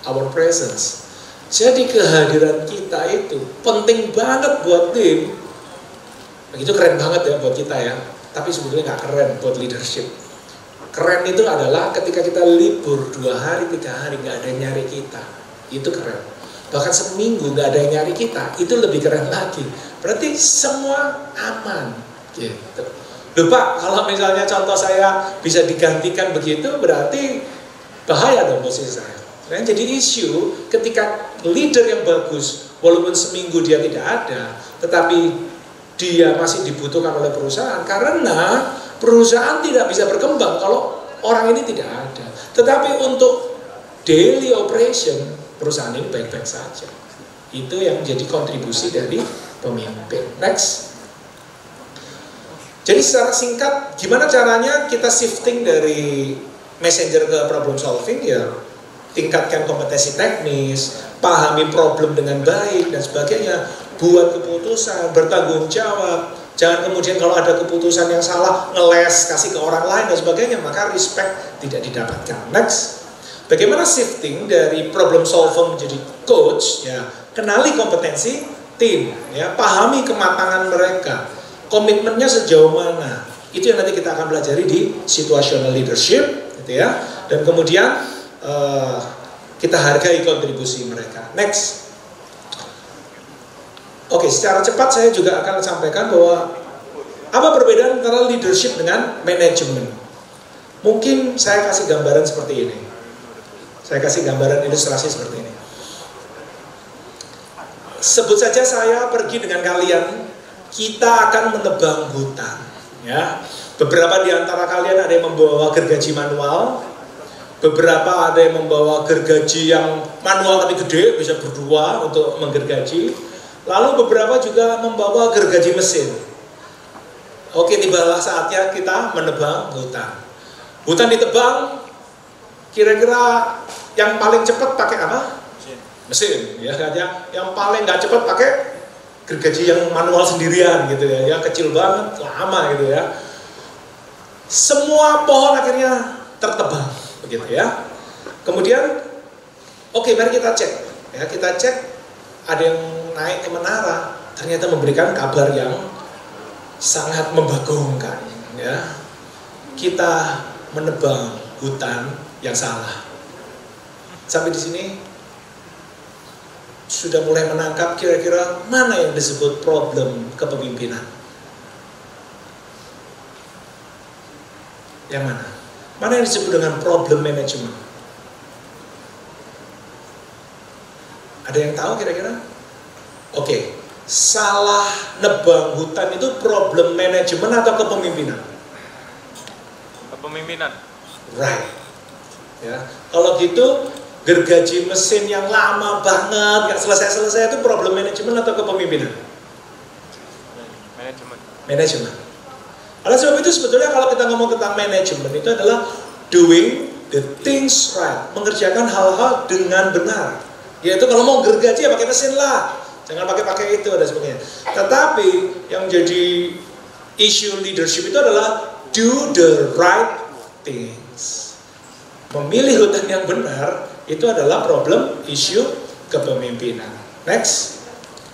our presence. Jadi kehadiran kita itu penting banget buat tim. Itu keren banget ya buat kita ya. Tapi sebetulnya nggak keren buat leadership. Keren itu adalah ketika kita libur 2 hari, 3 hari nggak ada yang nyari kita. Itu keren. Bahkan seminggu nggak ada yang nyari kita, itu lebih keren lagi. Berarti semua aman. Gitu. Loh Pak, kalau misalnya contoh saya bisa digantikan begitu, berarti bahaya dong posisi saya. Nah, jadi isu ketika leader yang bagus, walaupun seminggu dia tidak ada, tetapi dia masih dibutuhkan oleh perusahaan, karena perusahaan tidak bisa berkembang kalau orang ini tidak ada. Tetapi untuk daily operation, perusahaan ini baik-baik saja. Itu yang menjadi kontribusi dari pemimpin. Next. Jadi secara singkat, gimana caranya kita shifting dari messenger ke problem solving? Ya, tingkatkan kompetensi teknis, pahami problem dengan baik dan sebagainya, buat keputusan, bertanggung jawab. Jangan kemudian kalau ada keputusan yang salah ngeles, kasih ke orang lain dan sebagainya, maka respect tidak didapatkan. Next. Bagaimana shifting dari problem solver menjadi coach? Ya, kenali kompetensi tim, ya, pahami kematangan mereka. Komitmennya sejauh mana? Itu yang nanti kita akan pelajari di situational leadership, gitu ya. Dan kemudian kita hargai kontribusi mereka. Next. Oke, secara cepat saya juga akan sampaikan bahwa apa perbedaan antara leadership dengan manajemen. Mungkin saya kasih gambaran seperti ini. Saya kasih gambaran ilustrasi seperti ini. Sebut saja saya pergi dengan kalian, kita akan menebang hutan. Ya, beberapa di antara kalian ada yang membawa gergaji manual, beberapa ada yang membawa gergaji yang manual tapi gede, bisa berdua untuk menggergaji. Lalu beberapa juga membawa gergaji mesin. Oke, tibalah saatnya kita menebang hutan. Hutan ditebang, kira-kira yang paling cepat pakai apa? Mesin. Ya, yang paling nggak cepat pakai gergaji yang manual sendirian gitu ya, yang kecil banget, lama gitu ya. Semua pohon akhirnya tertebang, begitu ya. Kemudian, oke, mari kita cek. Ya, kita cek ada yang naik ke menara, ternyata memberikan kabar yang sangat membagongkan. Ya, kita menebang hutan yang salah. Sampai di sini sudah mulai menangkap kira-kira mana yang disebut problem kepemimpinan. Yang mana? Mana yang disebut dengan problem management? Ada yang tahu kira-kira? Oke, salah nebang hutan itu problem manajemen atau kepemimpinan? Kepemimpinan. Right. Ya, kalau gitu gergaji mesin yang lama banget, nggak selesai-selesai itu problem manajemen atau kepemimpinan? Manajemen. Manajemen. Oleh sebab itu sebetulnya kalau kita ngomong tentang manajemen itu adalah doing the things right, mengerjakan hal-hal dengan benar. Yaitu kalau mau gergaji ya pakai mesin lah, jangan pakai itu dan sebagainya. Tetapi yang jadi isu leadership itu adalah do the right things. memilih hutan yang benar itu adalah problem isu kepemimpinan. Next,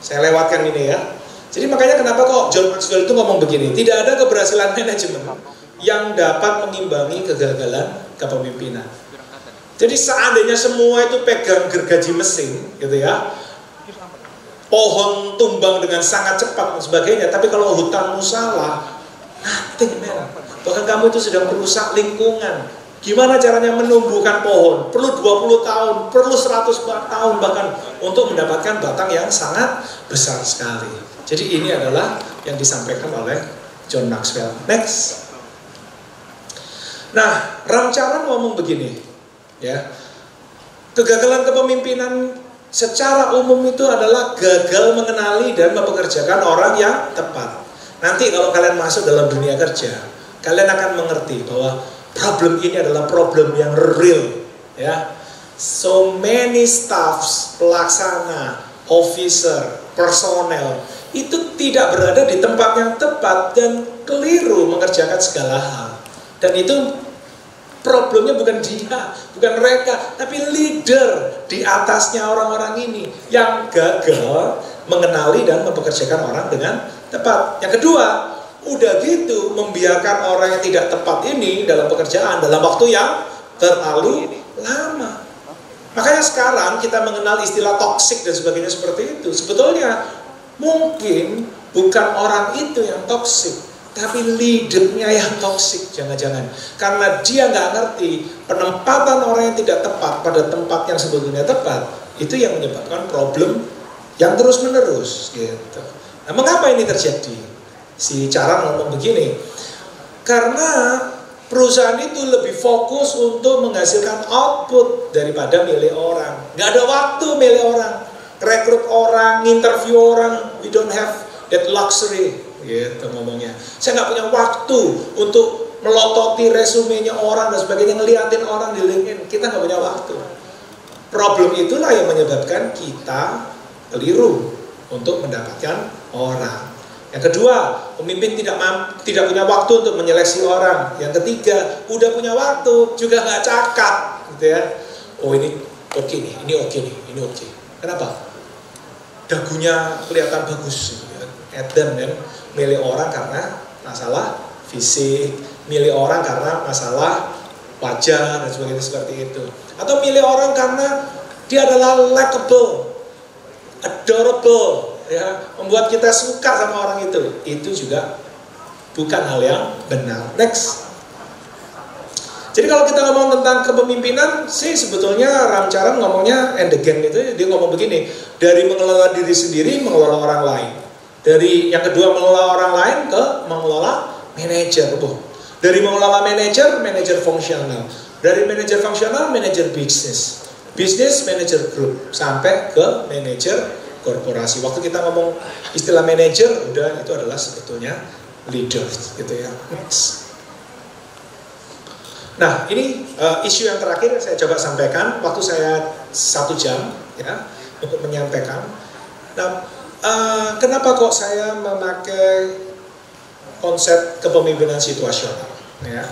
saya lewatkan ini ya. Jadi makanya kenapa kok John Maxwell itu ngomong begini, tidak ada keberhasilan manajemen yang dapat mengimbangi kegagalan kepemimpinan. Jadi seandainya semua itu pegang gergaji mesin gitu ya, pohon tumbang dengan sangat cepat dan sebagainya, tapi kalau hutanmu salah, nothing man. Bahkan kamu itu sedang merusak lingkungan. Gimana caranya menumbuhkan pohon? Perlu 20 tahun, perlu 100 tahun bahkan untuk mendapatkan batang yang sangat besar sekali. Jadi ini adalah yang disampaikan oleh John Maxwell. Next. Nah, Ramcharan ngomong begini, ya. Kegagalan kepemimpinan secara umum itu adalah gagal mengenali dan mempekerjakan orang yang tepat. Nanti kalau kalian masuk dalam dunia kerja, kalian akan mengerti bahwa problem ini adalah problem yang real, ya. So many staffs, pelaksana, officer, personel itu tidak berada di tempat yang tepat dan keliru mengerjakan segala hal. Dan itu problemnya bukan dia, bukan mereka, tapi leader di atasnya orang-orang ini yang gagal mengenali dan mempekerjakan orang dengan tepat. Yang kedua, udah gitu membiarkan orang yang tidak tepat ini dalam pekerjaan dalam waktu yang terlalu lama. Makanya sekarang kita mengenal istilah toksik dan sebagainya seperti itu. Sebetulnya mungkin bukan orang itu yang toksik, tapi leadernya yang toksik, jangan-jangan. Karena dia nggak ngerti penempatan orang yang tidak tepat pada tempat yang sebetulnya tepat, itu yang menyebabkan problem yang terus-menerus gitu. Nah, mengapa ini terjadi? Si Charan ngomong begini, karena perusahaan itu lebih fokus untuk menghasilkan output daripada milih orang. Nggak ada waktu milih orang, rekrut orang, interview orang. We don't have that luxury, gitu ngomongnya. Saya nggak punya waktu untuk melototi resumenya orang dan sebagainya, ngeliatin orang di LinkedIn. Kita nggak punya waktu. Problem itulah yang menyebabkan kita keliru untuk mendapatkan orang. Yang kedua, pemimpin tidak punya waktu untuk menyeleksi orang. Yang ketiga, udah punya waktu juga nggak cakap, gitu ya. Oh ini oke nih, ini oke nih, ini oke. Kenapa? Dagunya kelihatan bagus, gitu ya. Edan kan, milih orang karena masalah fisik, milih orang karena masalah wajah dan sebagainya seperti itu. Atau milih orang karena dia adalah likable, adorable, ya, membuat kita suka sama orang itu juga bukan hal yang benar. Next. Jadi kalau kita ngomong tentang kepemimpinan sih sebetulnya Ramcharan ngomongnya and again itu, dia ngomong begini, dari mengelola diri sendiri mengelola orang lain. Dari yang kedua mengelola orang lain ke mengelola manajer. Dari mengelola manajer fungsional. Dari manajer fungsional manajer bisnis. Bisnis manajer grup sampai ke manajer korporasi. Waktu kita ngomong istilah manajer, udah itu adalah sebetulnya leader, gitu ya. Next. Nah, ini isu yang terakhir yang saya coba sampaikan. Waktu saya 1 jam, ya, untuk menyampaikan. Nah, kenapa kok saya memakai konsep kepemimpinan situasional? Ya.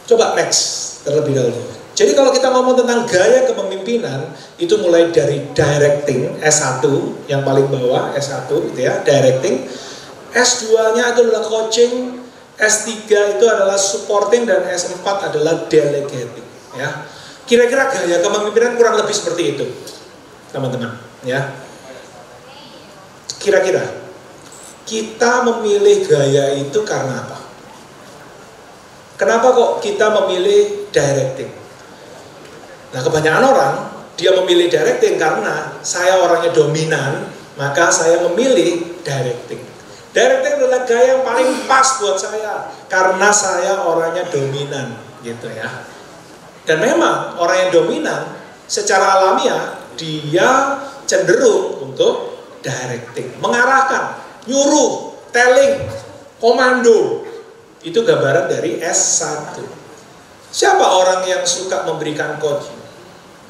Coba next terlebih dahulu. Jadi kalau kita ngomong tentang gaya kepemimpinan, itu mulai dari directing, S1, yang paling bawah, S1 gitu ya, directing. S2-nya itu adalah coaching, S3 itu adalah supporting, dan S4 adalah delegating. Ya. Kira-kira gaya kepemimpinan kurang lebih seperti itu, teman-teman. Ya. Kira-kira, kita memilih gaya itu karena apa? Kenapa kok kita memilih directing? Nah, kebanyakan orang, dia memilih directing karena saya orangnya dominan, maka saya memilih directing. Directing adalah gaya yang paling pas buat saya, karena saya orangnya dominan, gitu ya. Dan memang orang yang dominan, secara alamiah, dia cenderung untuk directing. Mengarahkan, nyuruh, telling, komando. Itu gambaran dari S1. Siapa orang yang suka memberikan coaching?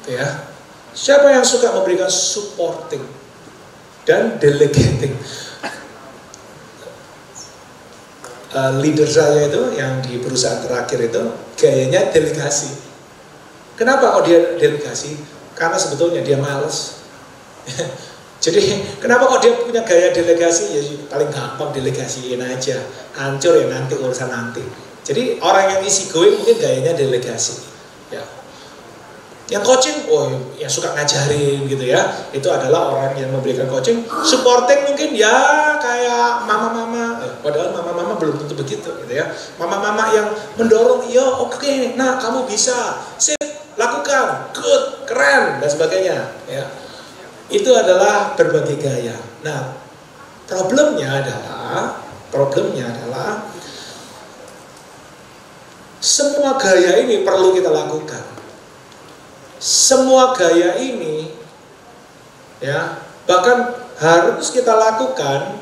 Ya, siapa yang suka memberikan supporting dan delegating? Leader saya itu yang di perusahaan terakhir itu gayanya delegasi, Kenapa kok dia delegasi? Karena sebetulnya dia males. Jadi kenapa kok dia punya gaya delegasi? Ya paling gampang delegasiin aja, hancur ya nanti urusan nanti. Jadi orang yang easy going mungkin gayanya delegasi. Ya. Yang coaching, yang suka ngajarin gitu ya, itu adalah orang yang memberikan coaching. Supporting mungkin ya kayak mama-mama, padahal mama-mama belum tentu begitu gitu ya. Mama-mama yang mendorong, yo oke, nah kamu bisa, sip, lakukan, good, keren dan sebagainya. Ya. Itu adalah berbagai gaya. Nah, problemnya adalah semua gaya ini perlu kita lakukan. Semua gaya ini ya, bahkan harus kita lakukan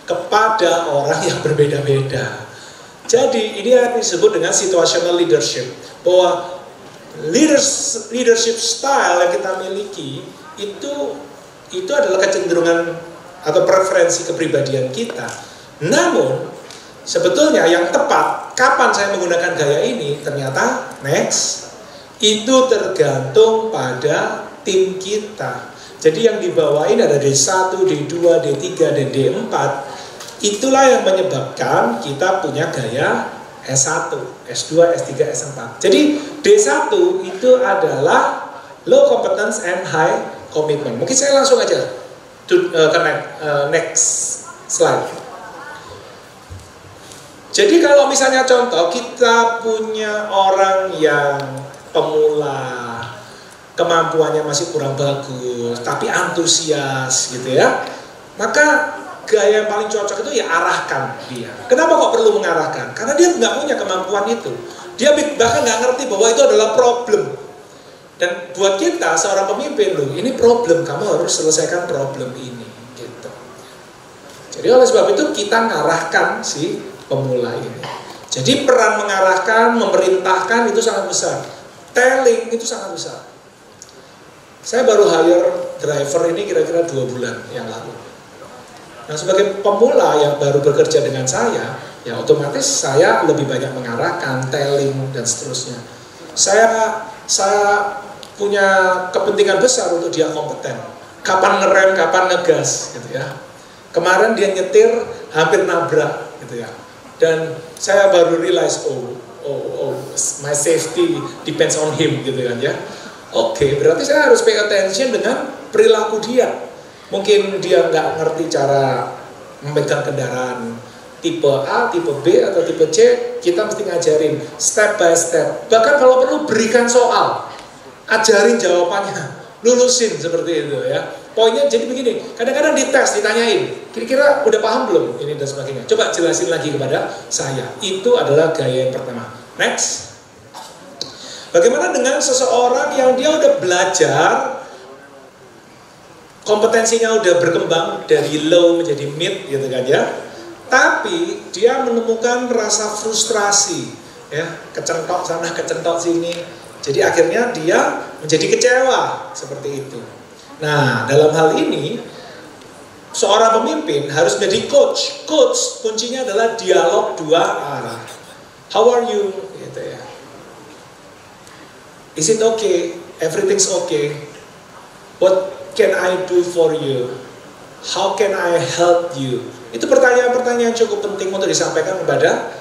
kepada orang yang berbeda-beda. Jadi ini yang disebut dengan situational leadership, bahwa leadership style yang kita miliki itu adalah kecenderungan atau preferensi kepribadian kita. Namun sebetulnya yang tepat kapan saya menggunakan gaya ini, ternyata itu tergantung pada tim kita. Jadi yang dibawain ada D1, D2, D3, dan D4. Itulah yang menyebabkan kita punya gaya S1, S2, S3, S4. Jadi D1 itu adalah low competence and high commitment. Mungkin saya langsung aja ke next slide. Jadi kalau misalnya contoh kita punya orang yang pemula, kemampuannya masih kurang bagus, tapi antusias gitu ya, maka gaya yang paling cocok itu ya arahkan dia. Kenapa kok perlu mengarahkan? Karena dia nggak punya kemampuan itu. Dia bahkan nggak ngerti bahwa itu adalah problem. Dan buat kita seorang pemimpin, loh, ini problem, kamu harus selesaikan problem ini, gitu. Jadi oleh sebab itu kita ngarahkan si pemula ini. Jadi peran mengarahkan, memerintahkan itu sangat besar. Telling itu sangat besar. Saya baru hire driver ini kira-kira 2 bulan yang lalu. Nah sebagai pemula yang baru bekerja dengan saya, ya otomatis saya lebih banyak mengarahkan, telling dan seterusnya. Saya punya kepentingan besar untuk dia kompeten. Kapan ngerem, kapan ngegas, gitu ya. Kemarin dia nyetir hampir nabrak, gitu ya. Dan saya baru realize, my safety depends on him, gitu kan ya. Oke, berarti saya harus pay attention dengan perilaku dia. Mungkin dia nggak ngerti cara memegang kendaraan tipe A, tipe B, atau tipe C, kita mesti ngajarin step by step. Bahkan kalau perlu berikan soal, ajarin jawabannya, lulusin seperti itu ya. Poinnya jadi begini, kadang-kadang dites, ditanyain, kira-kira udah paham belum ini dan sebagainya. Coba jelasin lagi kepada saya. Itu adalah gaya yang pertama. Next. Bagaimana dengan seseorang yang dia udah belajar, kompetensinya udah berkembang dari low menjadi mid gitu kan ya. Tapi dia menemukan rasa frustrasi ya, kecentok sana, kecentok sini. Jadi akhirnya dia menjadi kecewa seperti itu. Nah, dalam hal ini seorang pemimpin harus menjadi coach. Coach kuncinya adalah dialog 2 arah. How are you? Gitu ya. Is it okay? Everything's okay. What can I do for you? How can I help you? Itu pertanyaan-pertanyaan cukup penting untuk disampaikan kepada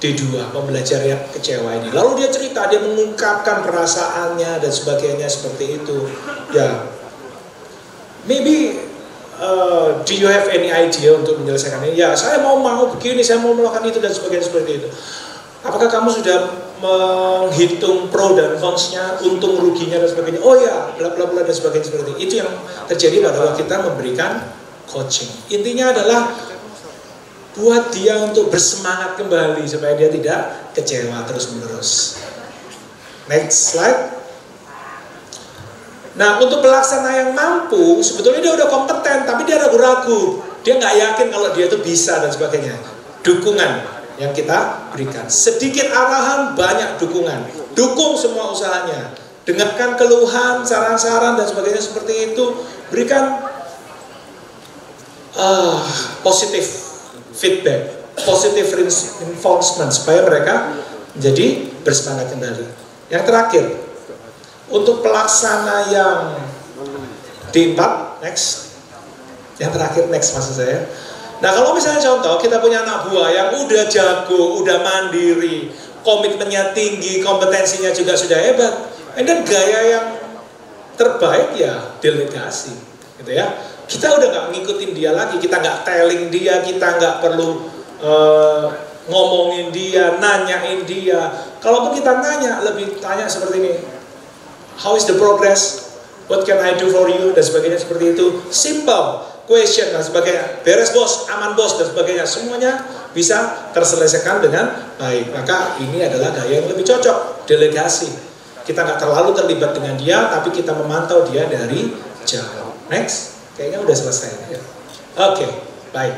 D2, pembelajar yang kecewa ini. Lalu dia cerita, dia mengungkapkan perasaannya dan sebagainya seperti itu. Ya, maybe do you have any idea untuk menyelesaikan ini? Ya, saya mau begini, saya mau melakukan itu dan sebagainya seperti itu. Apakah kamu sudah menghitung pro dan cons-nya, untung ruginya dan sebagainya? Oh ya, bla bla bla dan sebagainya seperti itu. Itu yang terjadi pada waktu kita memberikan coaching. Intinya adalah buat dia untuk bersemangat kembali supaya dia tidak kecewa terus-menerus. Next slide. Nah, untuk pelaksana yang mampu, sebetulnya dia udah kompeten, tapi dia ragu-ragu. Dia nggak yakin kalau dia itu bisa dan sebagainya. Dukungan yang kita berikan. Sedikit arahan, banyak dukungan. Dukung semua usahanya. Dengarkan keluhan, saran-saran dan sebagainya seperti itu. Berikan positif feedback, positive reinforcement supaya mereka menjadi bersemangat kembali. Yang terakhir, Untuk pelaksana yang D4, next. Yang terakhir, next maksud saya. Nah kalau misalnya contoh, kita punya anak buah yang udah jago, udah mandiri, komitmennya tinggi, kompetensinya juga sudah hebat. Dan gaya yang terbaik ya delegasi, gitu ya. Kita udah nggak ngikutin dia lagi, kita nggak telling dia, kita nggak perlu ngomongin dia, nanyain dia. Kalaupun kita nanya, lebih tanya seperti ini, how is the progress? What can I do for you? Dan sebagainya seperti itu. Simple question dan sebagainya. Beres bos, aman bos dan sebagainya. Semuanya bisa terselesaikan dengan baik. Maka ini adalah gaya yang lebih cocok, delegasi. Kita nggak terlalu terlibat dengan dia, tapi kita memantau dia dari jauh. Next, kayaknya udah selesai. Ya. Oke, baik.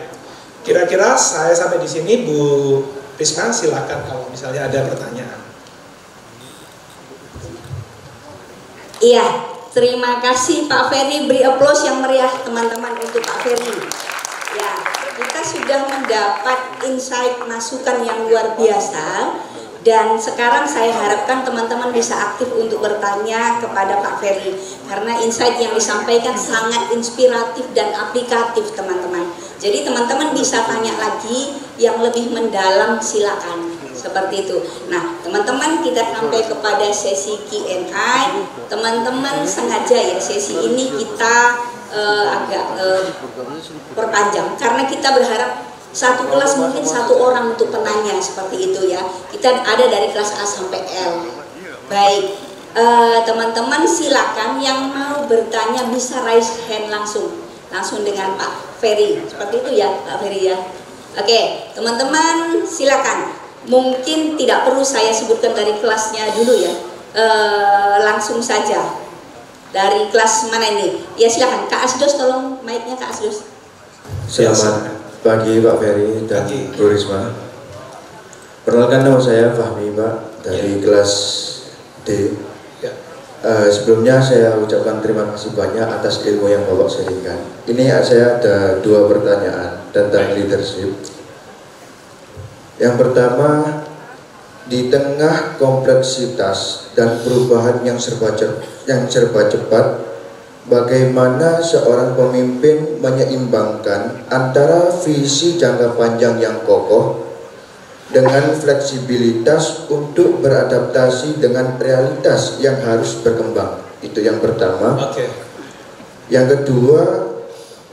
Kira-kira saya sampai di sini, Bu Risma, silakan kalau misalnya ada pertanyaan. Iya, terima kasih Pak Ferry. Beri aplaus yang meriah teman-teman untuk Pak Ferry. Ya, kita sudah mendapat insight masukan yang luar biasa. Dan sekarang saya harapkan teman-teman bisa aktif untuk bertanya kepada Pak Ferry. Karena insight yang disampaikan sangat inspiratif dan aplikatif teman-teman. Jadi teman-teman bisa tanya lagi yang lebih mendalam, silakan. Seperti itu. Nah teman-teman, kita sampai kepada sesi Q&A. Teman-teman sengaja ya sesi ini kita agak perpanjang. Karena kita berharap satu kelas mungkin satu orang untuk penanya seperti itu ya. Kita ada dari kelas A sampai L. Baik, teman-teman silakan yang mau bertanya bisa raise hand langsung dengan Pak Ferry. Seperti itu ya Pak Ferry ya. Oke, teman-teman silakan. Mungkin tidak perlu saya sebutkan dari kelasnya dulu ya. Langsung saja. Dari kelas mana ini? Ya silakan Kak Asdos, tolong mic-nya Kak Asdos. Selamat pagi Pak Ferry dan Bu Risma. Perkenalkan nama saya Fahmi Pak dari kelas D. Sebelumnya saya ucapkan terima kasih banyak atas ilmu yang Bapak sharingkan. Ini saya ada 2 pertanyaan tentang leadership. Yang pertama, di tengah kompleksitas dan perubahan yang serba cepat, bagaimana seorang pemimpin menyeimbangkan antara visi jangka panjang yang kokoh dengan fleksibilitas untuk beradaptasi dengan realitas yang harus berkembang? Itu yang pertama. Yang kedua,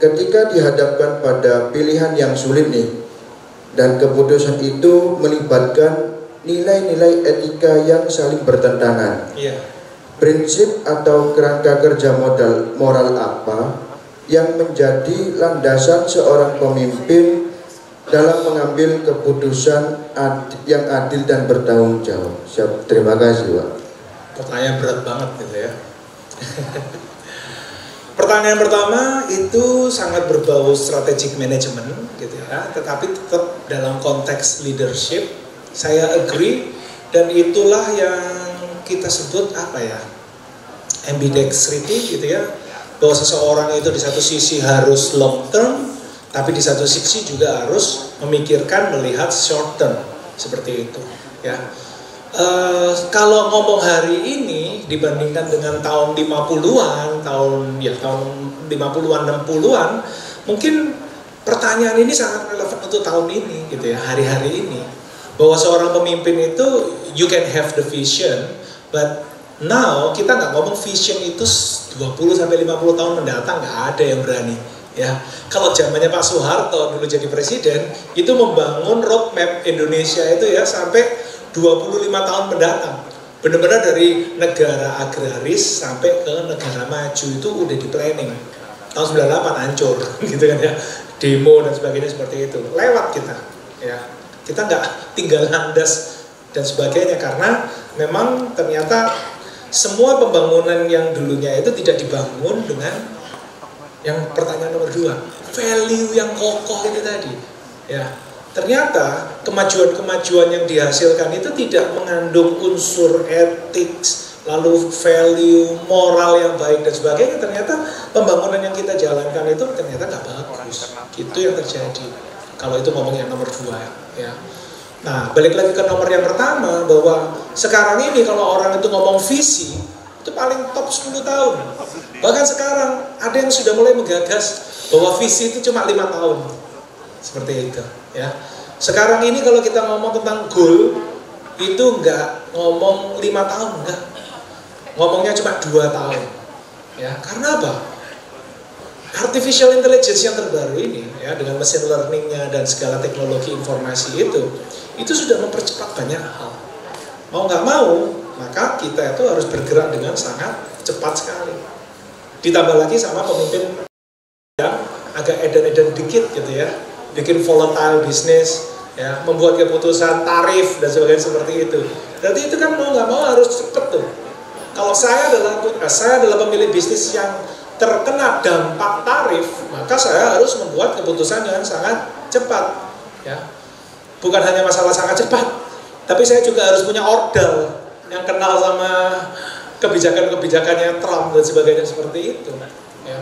ketika dihadapkan pada pilihan yang sulit nih, dan keputusan itu melibatkan nilai-nilai etika yang saling bertentangan. Prinsip atau kerangka kerja moral apa yang menjadi landasan seorang pemimpin dalam mengambil keputusan yang adil dan bertanggung jawab? Terima kasih Pak. Pertanyaan berat banget gitu ya. Pertanyaan pertama itu sangat berbau strategic management gitu ya, tetapi tetap dalam konteks leadership saya agree, dan itulah yang kita sebut apa ya, ambidextrity gitu ya, bahwa seseorang itu di satu sisi harus long term, tapi di satu sisi juga harus memikirkan melihat short term, seperti itu ya. Kalau ngomong hari ini dibandingkan dengan tahun 50-an, tahun 50-an 60-an, mungkin pertanyaan ini sangat relevan untuk tahun ini gitu ya, hari-hari ini. Bahwa seorang pemimpin itu you can have the vision, but now kita nggak ngomong vision itu 20 sampai 50 tahun mendatang, nggak ada yang berani ya. Kalau zamannya Pak Soeharto dulu jadi presiden, itu membangun roadmap Indonesia itu ya sampai 25 tahun mendatang. Benar-benar dari negara agraris sampai ke negara maju itu udah di planning. Tahun 98 hancur gitu kan ya. Demo dan sebagainya seperti itu. Lewat kita ya. Kita nggak tinggal landas dan sebagainya, karena memang ternyata semua pembangunan yang dulunya itu tidak dibangun dengan yang pertanyaan nomor 2, value yang kokoh itu tadi ya. Ternyata kemajuan-kemajuan yang dihasilkan itu tidak mengandung unsur etik, lalu value, moral yang baik dan sebagainya. Ternyata pembangunan yang kita jalankan itu ternyata nggak bagus. Itu yang terjadi. Kalau itu ngomong yang nomor 2 ya. Nah, balik lagi ke nomor yang pertama, bahwa sekarang ini kalau orang itu ngomong visi, itu paling top 10 tahun. Bahkan sekarang ada yang sudah mulai menggagas bahwa visi itu cuma 5 tahun. Seperti itu ya. Sekarang ini kalau kita ngomong tentang goal, itu enggak ngomong 5 tahun, enggak. Ngomongnya cuma 2 tahun. Ya, karena apa? Artificial intelligence yang terbaru ini ya, dengan machine learningnya dan segala teknologi informasi itu sudah mempercepat banyak hal. Mau nggak mau, maka kita itu harus bergerak dengan sangat cepat sekali. Ditambah lagi sama pemimpin yang agak edan-edan dikit gitu ya, bikin volatile bisnis, ya, membuat keputusan tarif dan sebagainya seperti itu. Berarti itu kan mau nggak mau harus cepet tuh. Kalau saya adalah pemilik bisnis yang terkena dampak tarif, maka saya harus membuat keputusan yang sangat cepat. Ya, bukan hanya masalah sangat cepat, tapi saya juga harus punya ordal yang kenal sama kebijakan-kebijakannya Trump dan sebagainya seperti itu. Ya.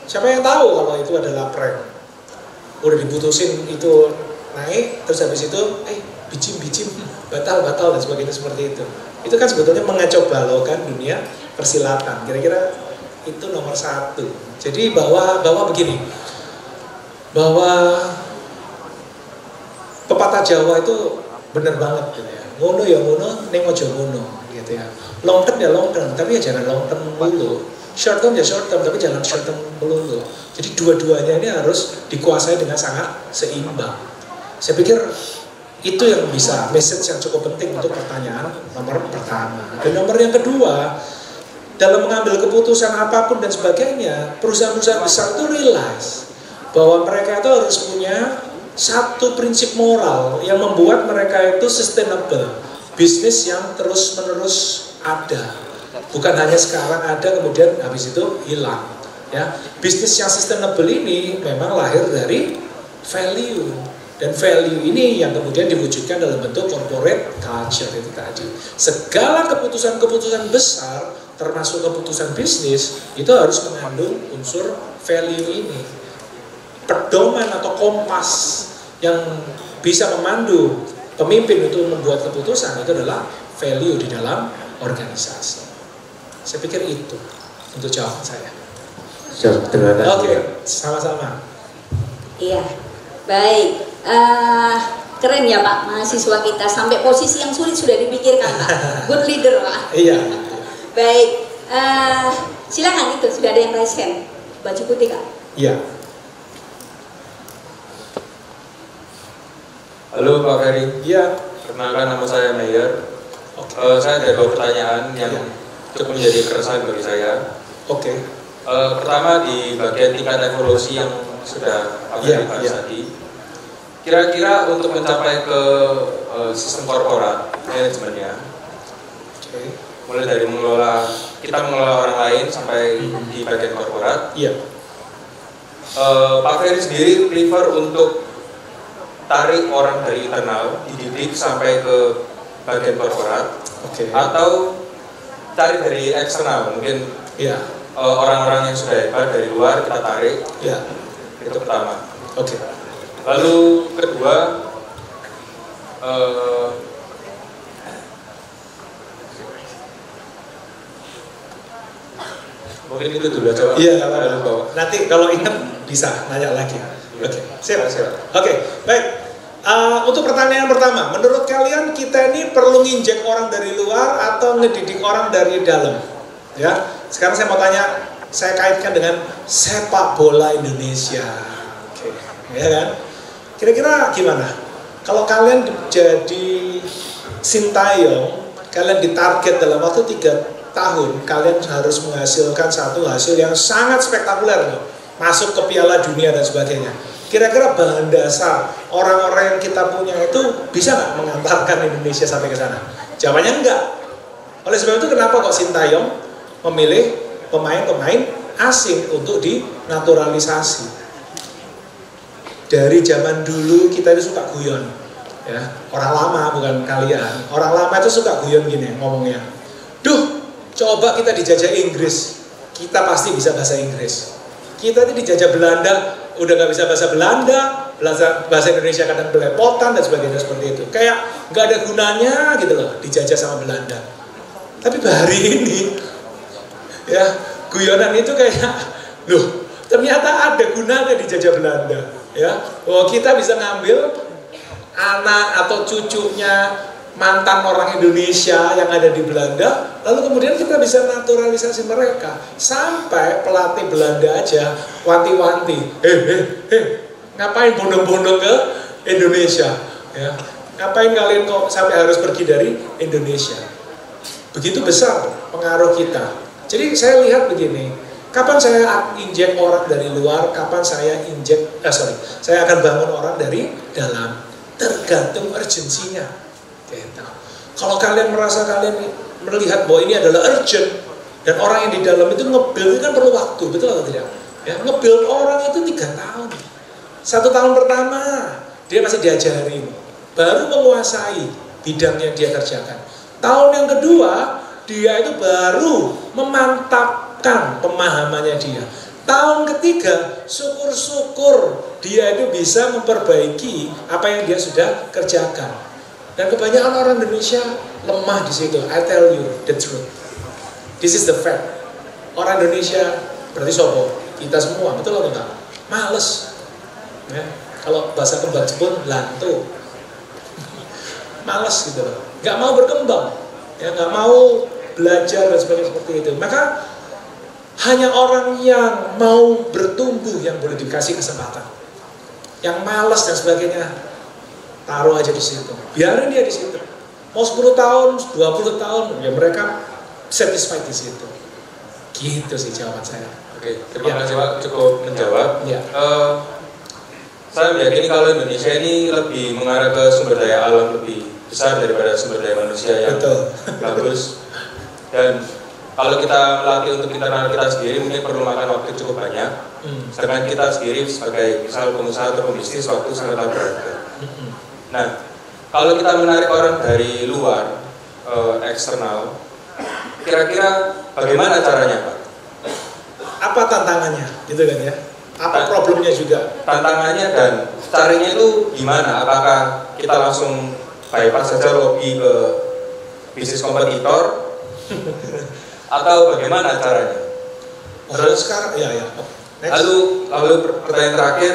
Siapa yang tahu kalau itu adalah prank? Udah diputusin itu naik, terus habis itu bicim batal dan sebagainya seperti itu. Itu kan sebetulnya mengacau balaukan dunia persilatan. Kira-kira itu nomor 1. Jadi bahwa begini, bahwa pepatah Jawa itu benar banget gitu ya. Ngono ya ngono, ning aja ngono gitu ya. Long term ya long term, tapi ya jangan long term dulu. Short term ya short term, tapi jangan short term dulu. Jadi dua-duanya ini harus dikuasai dengan sangat seimbang. Saya pikir itu yang bisa message yang cukup penting untuk pertanyaan nomor pertama. Dan nomor yang kedua, dalam mengambil keputusan apapun dan sebagainya, perusahaan-perusahaan besar itu realize bahwa mereka itu harus punya satu prinsip moral yang membuat mereka itu sustainable, bisnis yang terus-menerus ada, bukan hanya sekarang ada kemudian habis itu hilang. Ya, bisnis yang sustainable ini memang lahir dari value, dan value ini yang kemudian diwujudkan dalam bentuk corporate culture itu tadi. Segala keputusan-keputusan besar, termasuk keputusan bisnis, itu harus mengandung unsur value ini. Pedoman atau kompas yang bisa memandu pemimpin itu membuat keputusan itu adalah value di dalam organisasi. Saya pikir itu untuk jawaban saya. Terima kasih. Oke, sama-sama. Iya, baik. Keren ya Pak, mahasiswa kita sampai posisi yang sulit sudah dipikirkan Pak. Good leader Pak. Iya. Baik, silakan itu sudah ada yang raise hand. Baju putih Kak. Iya. Halo Pak Ferry. Iya. Perkenalkan, nama saya Mayer. Saya ada 2 pertanyaan yang cukup menjadi keresahan bagi saya. Oke. Pertama di bagian tingkat evolusi yang sudah Pak Ferry bahas tadi. Kira-kira untuk mencapai ke sistem korporat manajemennya, mulai dari kita mengelola orang lain sampai di bagian korporat. Iya. Pak Ferry sendiri prefer untuk tarik orang dari internal, dididik sampai ke bagian korporat, atau tarik dari eksternal, mungkin orang-orang yang sudah hebat dari luar kita tarik. Itu pertama. Lalu kedua, mungkin itu dulu aja. Iya, nanti kalau ingat bisa nanya lagi. Siap. Baik. Untuk pertanyaan pertama, menurut kalian kita ini perlu nginjek orang dari luar atau ngedidik orang dari dalam? Ya, sekarang saya mau tanya, saya kaitkan dengan sepak bola Indonesia. Ya kan? Kira-kira gimana? Kalau kalian jadi Sintayong, kalian ditarget dalam waktu 3 tahun, kalian harus menghasilkan satu hasil yang sangat spektakuler loh, masuk ke Piala Dunia dan sebagainya. Kira-kira bahan dasar orang-orang yang kita punya itu bisa nggak mengantarkan Indonesia sampai ke sana? Jawabannya enggak. Oleh sebab itu kenapa kok Sintayong memilih pemain-pemain asing untuk dinaturalisasi? Dari zaman dulu kita itu suka guyon, ya, orang lama bukan kalian. Orang lama itu suka guyon gini ngomongnya. Duh, coba kita dijajah Inggris, kita pasti bisa bahasa Inggris. Kita ini dijajah Belanda, udah nggak bisa bahasa Belanda, bahasa Indonesia kadang belepotan dan sebagainya seperti itu. Kayak nggak ada gunanya gitu loh, dijajah sama Belanda. Tapi hari ini Ya, guyonan itu kayak, loh, ternyata ada gunanya dijajah Belanda. Ya, bahwa kita bisa ngambil anak atau cucunya mantan orang Indonesia yang ada di Belanda, lalu kemudian kita bisa naturalisasi mereka. Sampai pelatih Belanda aja wanti-wanti, ngapain bondong-bondong ke Indonesia? Ya, ngapain kalian kok sampai harus pergi dari Indonesia? Begitu besar pengaruh kita. Jadi saya lihat begini, kapan saya injek orang dari luar, kapan saya saya akan bangun orang dari dalam, tergantung urgensinya. Gitu. Kalau kalian merasa kalian melihat bahwa ini adalah urgent dan orang yang di dalam itu nge-build kan perlu waktu, betul atau tidak? Ya, nge-build orang itu 3 tahun. 1 tahun pertama dia masih diajarin, baru menguasai bidang yang dia kerjakan. Tahun yang kedua dia itu baru memantapkan pemahamannya dia. Tahun ketiga syukur-syukur dia itu bisa memperbaiki apa yang dia sudah kerjakan. Dan kebanyakan orang Indonesia lemah di situ. I tell you the truth. This is the fact. Orang Indonesia berarti sobo. Kita semua, betul atau enggak? Males. Ya. Kalau bahasa kembang Jepun, lantu. Males gitu loh. Nggak mau berkembang. Ya, nggak mau belajar dan sebagainya seperti itu. Maka hanya orang yang mau bertumbuh yang boleh dikasih kesempatan. Yang malas dan sebagainya, taruh aja di situ, biarin dia di situ. Mau 10 tahun, 20 tahun, ya mereka satisfied di situ. Gitu sih jawaban saya. Oke, terima kasih Pak, cukup menjawab. Ya. Saya meyakini kalau Indonesia ini lebih mengarah ke sumber daya alam lebih besar daripada sumber daya manusia yang bagus. Dan kalau kita melatih untuk internal kita sendiri mungkin perlu makan waktu cukup banyak. Sedangkan kita sendiri sebagai misal pengusaha atau pembisnis waktu sangatlah berharga. Nah, kalau kita menarik orang dari luar, eksternal, kira-kira bagaimana caranya Pak? Apa tantangannya, gitu kan ya? Apa problemnya juga? Tantangannya dan caranya itu gimana? Apakah kita langsung bypass saja lobby ke bisnis kompetitor? Atau bagaimana caranya? Terus sekarang, ya. Lalu pertanyaan terakhir,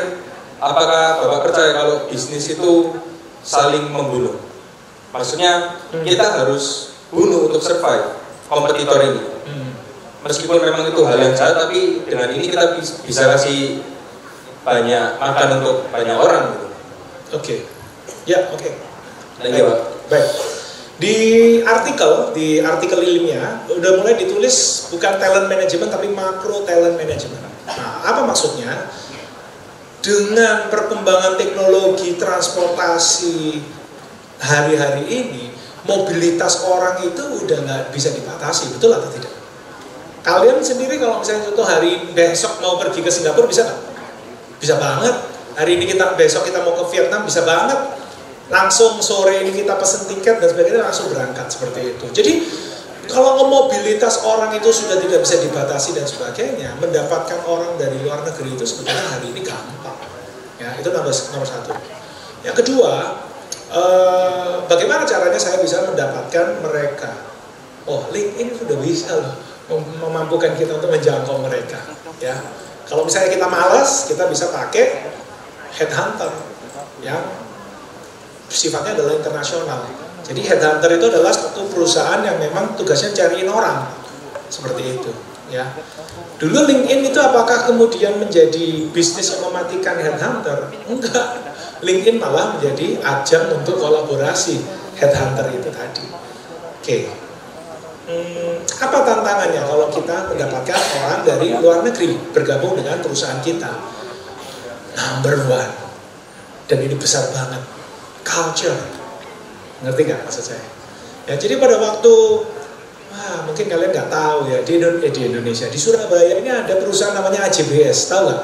apakah Bapak percaya kalau bisnis itu saling membunuh? Maksudnya kita harus bunuh untuk survive kompetitor ini. Meskipun memang itu hal yang jahat, tapi dengan ini kita bisa kasih banyak makan untuk banyak orang gitu. Oke. Ya, oke. Thank you, Pak. Baik. Di artikel ilmiah udah mulai ditulis bukan talent management tapi macro talent management. Nah, apa maksudnya? Dengan perkembangan teknologi transportasi hari-hari ini, mobilitas orang itu udah nggak bisa dibatasi, betul atau tidak? Kalian sendiri kalau misalnya contoh hari besok mau pergi ke Singapura bisa nggak? Bisa banget. Hari ini besok kita mau ke Vietnam bisa banget. Langsung sore ini kita pesen tiket dan sebagainya langsung berangkat seperti itu. Jadi kalau mobilitas orang itu sudah tidak bisa dibatasi dan sebagainya, mendapatkan orang dari luar negeri itu sebetulnya hari ini gampang. Ya, itu nomor satu. Yang kedua, bagaimana caranya saya bisa mendapatkan mereka? Oh, LinkedIn sudah bisa loh memampukan kita untuk menjangkau mereka. Ya, kalau misalnya kita malas, kita bisa pakai headhunter yang sifatnya adalah internasional. Jadi headhunter itu adalah satu perusahaan yang memang tugasnya cariin orang seperti itu. Ya, dulu LinkedIn itu apakah kemudian menjadi bisnis yang mematikan headhunter? Enggak. LinkedIn malah menjadi ajang untuk kolaborasi headhunter itu tadi. Oke. Apa tantangannya kalau kita mendapatkan orang dari luar negeri bergabung dengan perusahaan kita? Number one, dan ini besar banget, culture. Ngerti nggak maksud saya? Ya, jadi pada waktu, mungkin kalian nggak tahu ya, di Indonesia, di Surabaya ini ada perusahaan namanya AJBS, tahu nggak?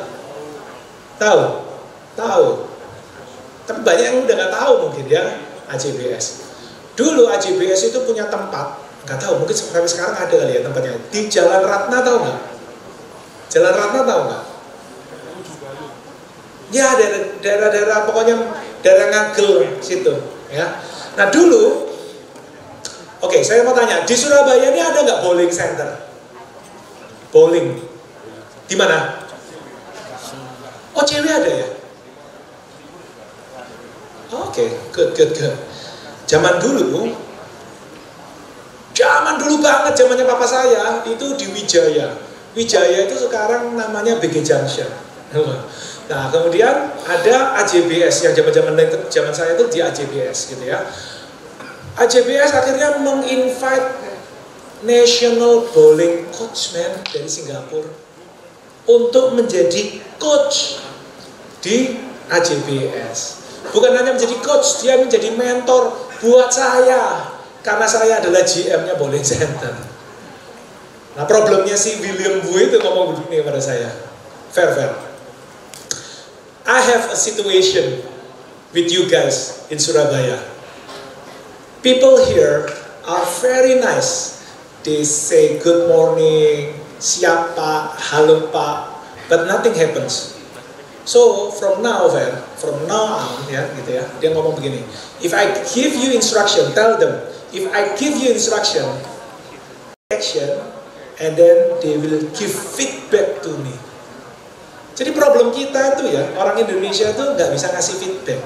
Tahu. Tapi banyak yang udah nggak tahu mungkin ya, AJBS. Dulu AJBS itu punya tempat, nggak tahu, mungkin sampai sekarang ada kali ya tempatnya, di Jalan Ratna, tahu nggak? Jalan Ratna tahu nggak? Ya, daerah-daerah pokoknya daerah Ngagel situ, ya. Nah dulu, oke, saya mau tanya, di Surabaya ini ada nggak bowling center? Bowling. Di mana? Oh, cewek ada ya? Oke, good. Zaman dulu banget, zamannya papa saya itu di Wijaya. Wijaya itu sekarang namanya BG Junction. Nah, kemudian ada AJBS yang zaman saya itu di AJBS gitu ya. AJBS akhirnya menginvite National Bowling Coachman dari Singapura untuk menjadi coach di AJBS. Bukan hanya menjadi coach, dia menjadi mentor buat saya. Karena saya adalah GM-nya Bowling Center. Nah, problemnya si William Wu itu ngomong begini kepada saya. Fair. I have a situation with you guys in Surabaya. People here are very nice. They say good morning, siap Pak, halo Pak, but nothing happens. So from now on, ya, gitu ya, dia ngomong begini. If I give you instruction, tell them. If I give you instruction, action, and then they will give feedback to me. Jadi problem kita itu ya, orang Indonesia itu nggak bisa ngasih feedback.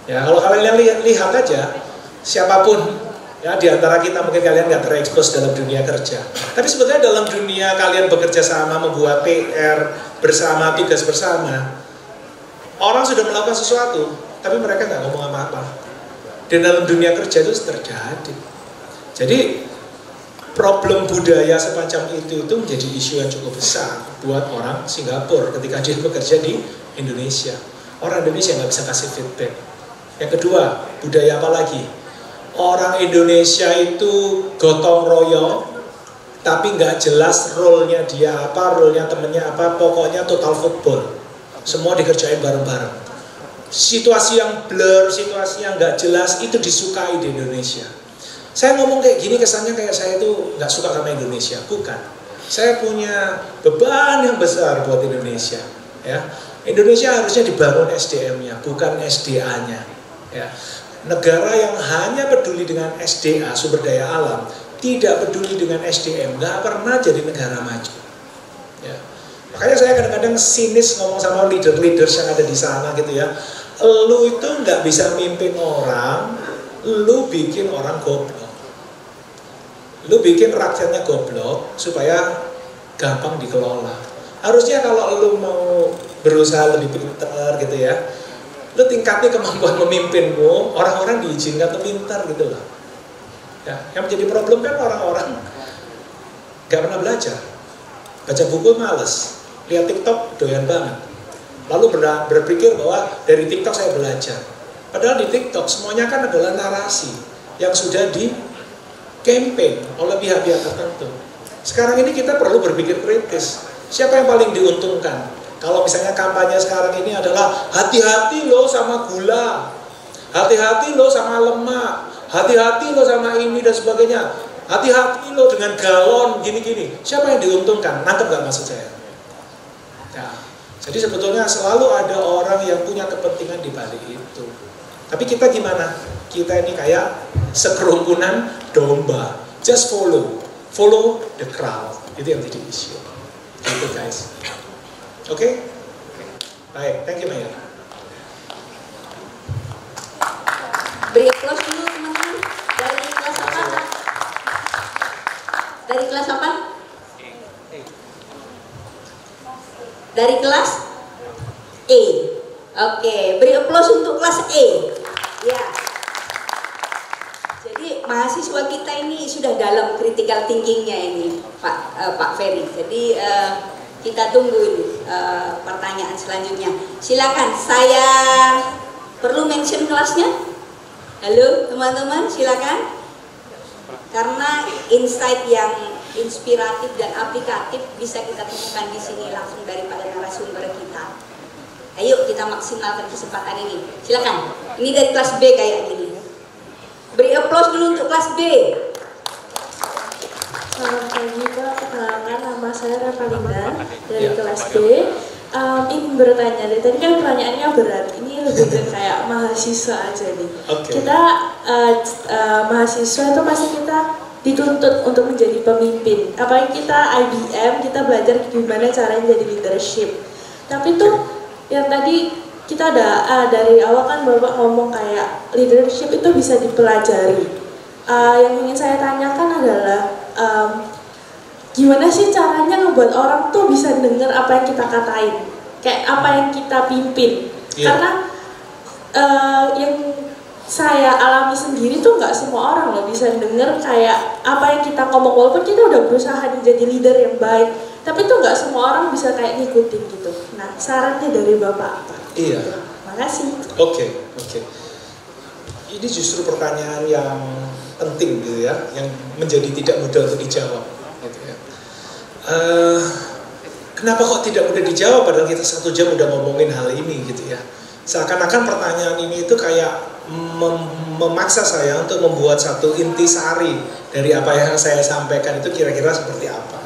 Ya, kalau kalian lihat aja, siapapun ya di antara kita mungkin kalian nggak terekspos dalam dunia kerja. Tapi sebetulnya dalam dunia kalian bekerja sama, membuat PR bersama, tugas bersama, orang sudah melakukan sesuatu, tapi mereka nggak ngomong apa-apa. Dan dalam dunia kerja itu terjadi. Jadi problem budaya semacam itu menjadi isu yang cukup besar buat orang Singapura ketika dia bekerja di Indonesia. Orang Indonesia nggak bisa kasih feedback. Yang kedua, budaya apa lagi? Orang Indonesia itu gotong royong, tapi nggak jelas role-nya dia apa, role-nya temennya apa, pokoknya total football. Semua dikerjain bareng-bareng. Situasi yang blur, situasi yang nggak jelas itu disukai di Indonesia. Saya ngomong kayak gini kesannya kayak saya itu nggak suka sama Indonesia. Bukan. Saya punya beban yang besar buat Indonesia. Ya, Indonesia harusnya dibangun SDM-nya, bukan SDA-nya. Ya. Negara yang hanya peduli dengan SDA, sumber daya alam, tidak peduli dengan SDM, nggak pernah jadi negara maju. Ya. Makanya saya kadang-kadang sinis ngomong sama leader-leaders yang ada di sana gitu ya. Lu itu nggak bisa mimpin orang, lu bikin orang goblok. Lu bikin rakyatnya goblok supaya gampang dikelola. Harusnya kalau lu mau berusaha lebih pintar gitu ya, lu tingkatnya kemampuan memimpinmu, orang-orang diizinkan untuk pintar gitu loh. Ya, yang menjadi problem kan orang-orang gak pernah belajar. Baca buku males, lihat TikTok doyan banget. Lalu berpikir bahwa dari TikTok saya belajar. Padahal di TikTok semuanya kan adalah narasi yang sudah di campaign oleh pihak-pihak tertentu. Sekarang ini kita perlu berpikir kritis. Siapa yang paling diuntungkan? Kalau misalnya kampanye sekarang ini adalah hati-hati lo sama gula, hati-hati lo sama lemak, hati-hati lo sama ini dan sebagainya, hati-hati lo dengan galon gini-gini. Siapa yang diuntungkan? Nangkep gak maksud saya? Ya. Jadi sebetulnya selalu ada orang yang punya kepentingan di balik itu. Tapi kita gimana? Kita ini kayak sekerumpunan domba. Just follow the crowd. Itu yang jadi isu. Gitu guys. Oke? Baik, thank you Maya. Beri applause dulu teman-teman. Dari kelas apa? Dari kelas apa? Dari kelas E. Oke, beri applause untuk kelas E. Ya. Jadi mahasiswa kita ini sudah dalam critical thinking-nya ini, Pak Ferry. Jadi kita tunggu ini pertanyaan selanjutnya. Silakan, saya perlu mention kelasnya. Halo teman-teman, silakan. Karena insight yang inspiratif dan aplikatif bisa kita temukan di sini langsung daripada narasumber kita. Ayo kita maksimalkan kesempatan ini. Silakan. Ini dari kelas B kayak gini. Beri applause dulu untuk kelas B. Selamat pagi Pak, perkenalkan nama saya Revalinda dari kelas B. Ingin bertanya, dari tadi kan pertanyaannya berat, ini lebih ke kayak mahasiswa aja nih. Okay. Kita mahasiswa itu pasti kita dituntut untuk menjadi pemimpin. Apalagi kita IBM, kita belajar gimana caranya jadi leadership. Tapi tuh yang tadi kita dari awal kan Bapak ngomong kayak leadership itu bisa dipelajari. Yang ingin saya tanyakan adalah gimana sih caranya ngebuat orang tuh bisa dengar apa yang kita katain, kayak apa yang kita pimpin. Karena yang saya alami sendiri tuh nggak semua orang loh bisa denger kayak apa yang kita ngomong, walaupun kita udah berusaha jadi leader yang baik, tapi tuh nggak semua orang bisa kayak ngikutin gitu. Nah, sarannya dari Bapak apa? Iya. Makasih. Oke. Ini justru pertanyaan yang penting gitu ya, yang menjadi tidak mudah untuk dijawab. Gitu ya. Kenapa kok tidak mudah dijawab padahal kita 1 jam udah ngomongin hal ini gitu ya? Seakan-akan pertanyaan ini itu kayak memaksa saya untuk membuat satu intisari dari apa yang saya sampaikan itu kira-kira seperti apa.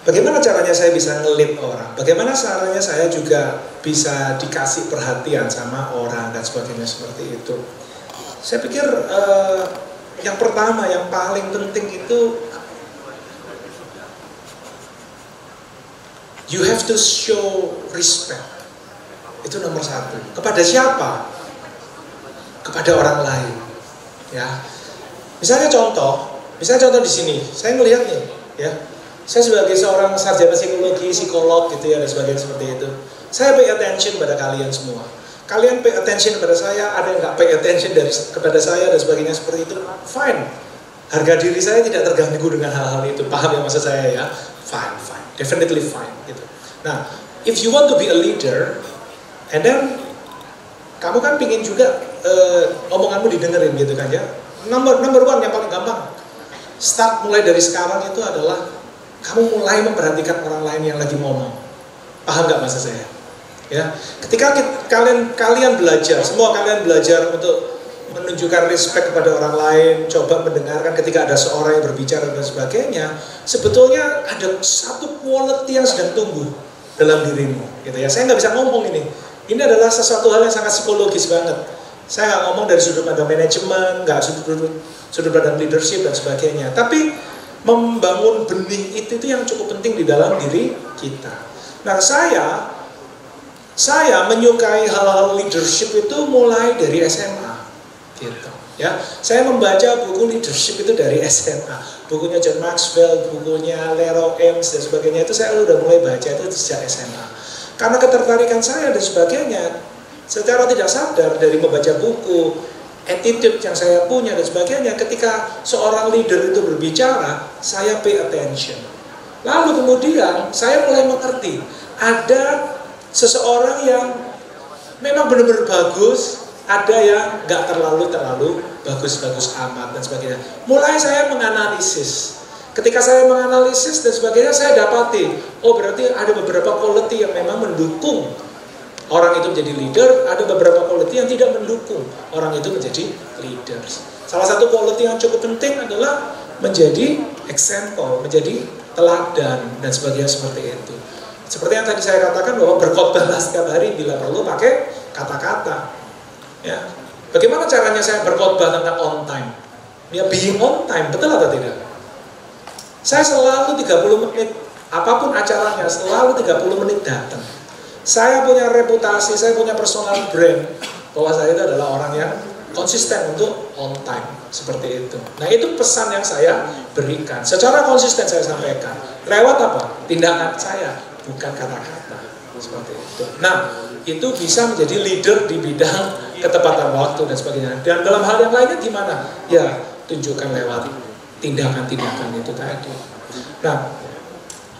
Bagaimana caranya saya bisa nge-lead orang? Bagaimana caranya saya juga bisa dikasih perhatian sama orang dan sebagainya seperti itu. Saya pikir yang pertama, yang paling penting itu you have to show respect. Itu nomor 1. Kepada siapa? Kepada orang lain. Ya. Misalnya contoh di sini, saya ngelihat nih, ya. Saya sebagai seorang sarjana psikologi, psikolog gitu ya, dan sebagainya seperti itu. Saya pay attention pada kalian semua. Kalian pay attention kepada saya, ada yang nggak pay attention kepada saya dan sebagainya seperti itu. Fine. Harga diri saya tidak terganggu dengan hal-hal itu. Paham ya maksud saya ya? Fine. Definitely fine gitu. Nah, if you want to be a leader, and then kamu kan pingin juga omonganmu didengerin gitu kan ya. Number one yang paling gampang, start mulai dari sekarang itu adalah kamu mulai memperhatikan orang lain yang lagi ngomong. Paham nggak maksud saya? Ya, ketika kalian belajar, semua kalian belajar untuk menunjukkan respect kepada orang lain, coba mendengarkan ketika ada seorang yang berbicara dan sebagainya, sebetulnya ada satu quality yang sedang tumbuh dalam dirimu, gitu ya. Saya nggak bisa ngomong ini. Ini adalah sesuatu hal yang sangat psikologis banget. Saya nggak ngomong dari sudut pandang manajemen, nggak sudut pandang leadership dan sebagainya. Tapi membangun benih itu yang cukup penting di dalam diri kita. Nah, saya menyukai hal-hal leadership itu mulai dari SMA, gitu. Ya, saya membaca buku leadership itu dari SMA. Bukunya John Maxwell, bukunya Leroy Ames dan sebagainya itu saya udah mulai baca itu sejak SMA. Karena ketertarikan saya dan sebagainya, secara tidak sadar dari membaca buku, attitude yang saya punya dan sebagainya, ketika seorang leader itu berbicara, saya pay attention. Lalu kemudian saya mulai mengerti, ada seseorang yang memang benar-benar bagus, ada yang nggak terlalu bagus-bagus amat dan sebagainya. Mulai saya menganalisis. Ketika saya menganalisis dan sebagainya, saya dapati, oh berarti ada beberapa quality yang memang mendukung orang itu menjadi leader, ada beberapa quality yang tidak mendukung orang itu menjadi leaders. Salah satu quality yang cukup penting adalah menjadi example, menjadi teladan dan sebagainya seperti itu. Seperti yang tadi saya katakan bahwa berkhotbahlah setiap hari bila perlu pakai kata-kata. Ya. Bagaimana caranya saya berkhotbah tentang on time? Ya, being on time, betul atau tidak? Saya selalu 30 menit, apapun acaranya, selalu 30 menit datang. Saya punya reputasi, saya punya personal brand, bahwa saya itu adalah orang yang konsisten untuk on time, seperti itu. Nah, itu pesan yang saya berikan. Secara konsisten saya sampaikan. Lewat apa? Tindakan saya, bukan kata-kata. Seperti itu. Nah, itu bisa menjadi leader di bidang ketepatan waktu dan sebagainya. Dan dalam hal yang lainnya gimana? Ya, tunjukkan lewat tindakan-tindakan itu tadi. Nah,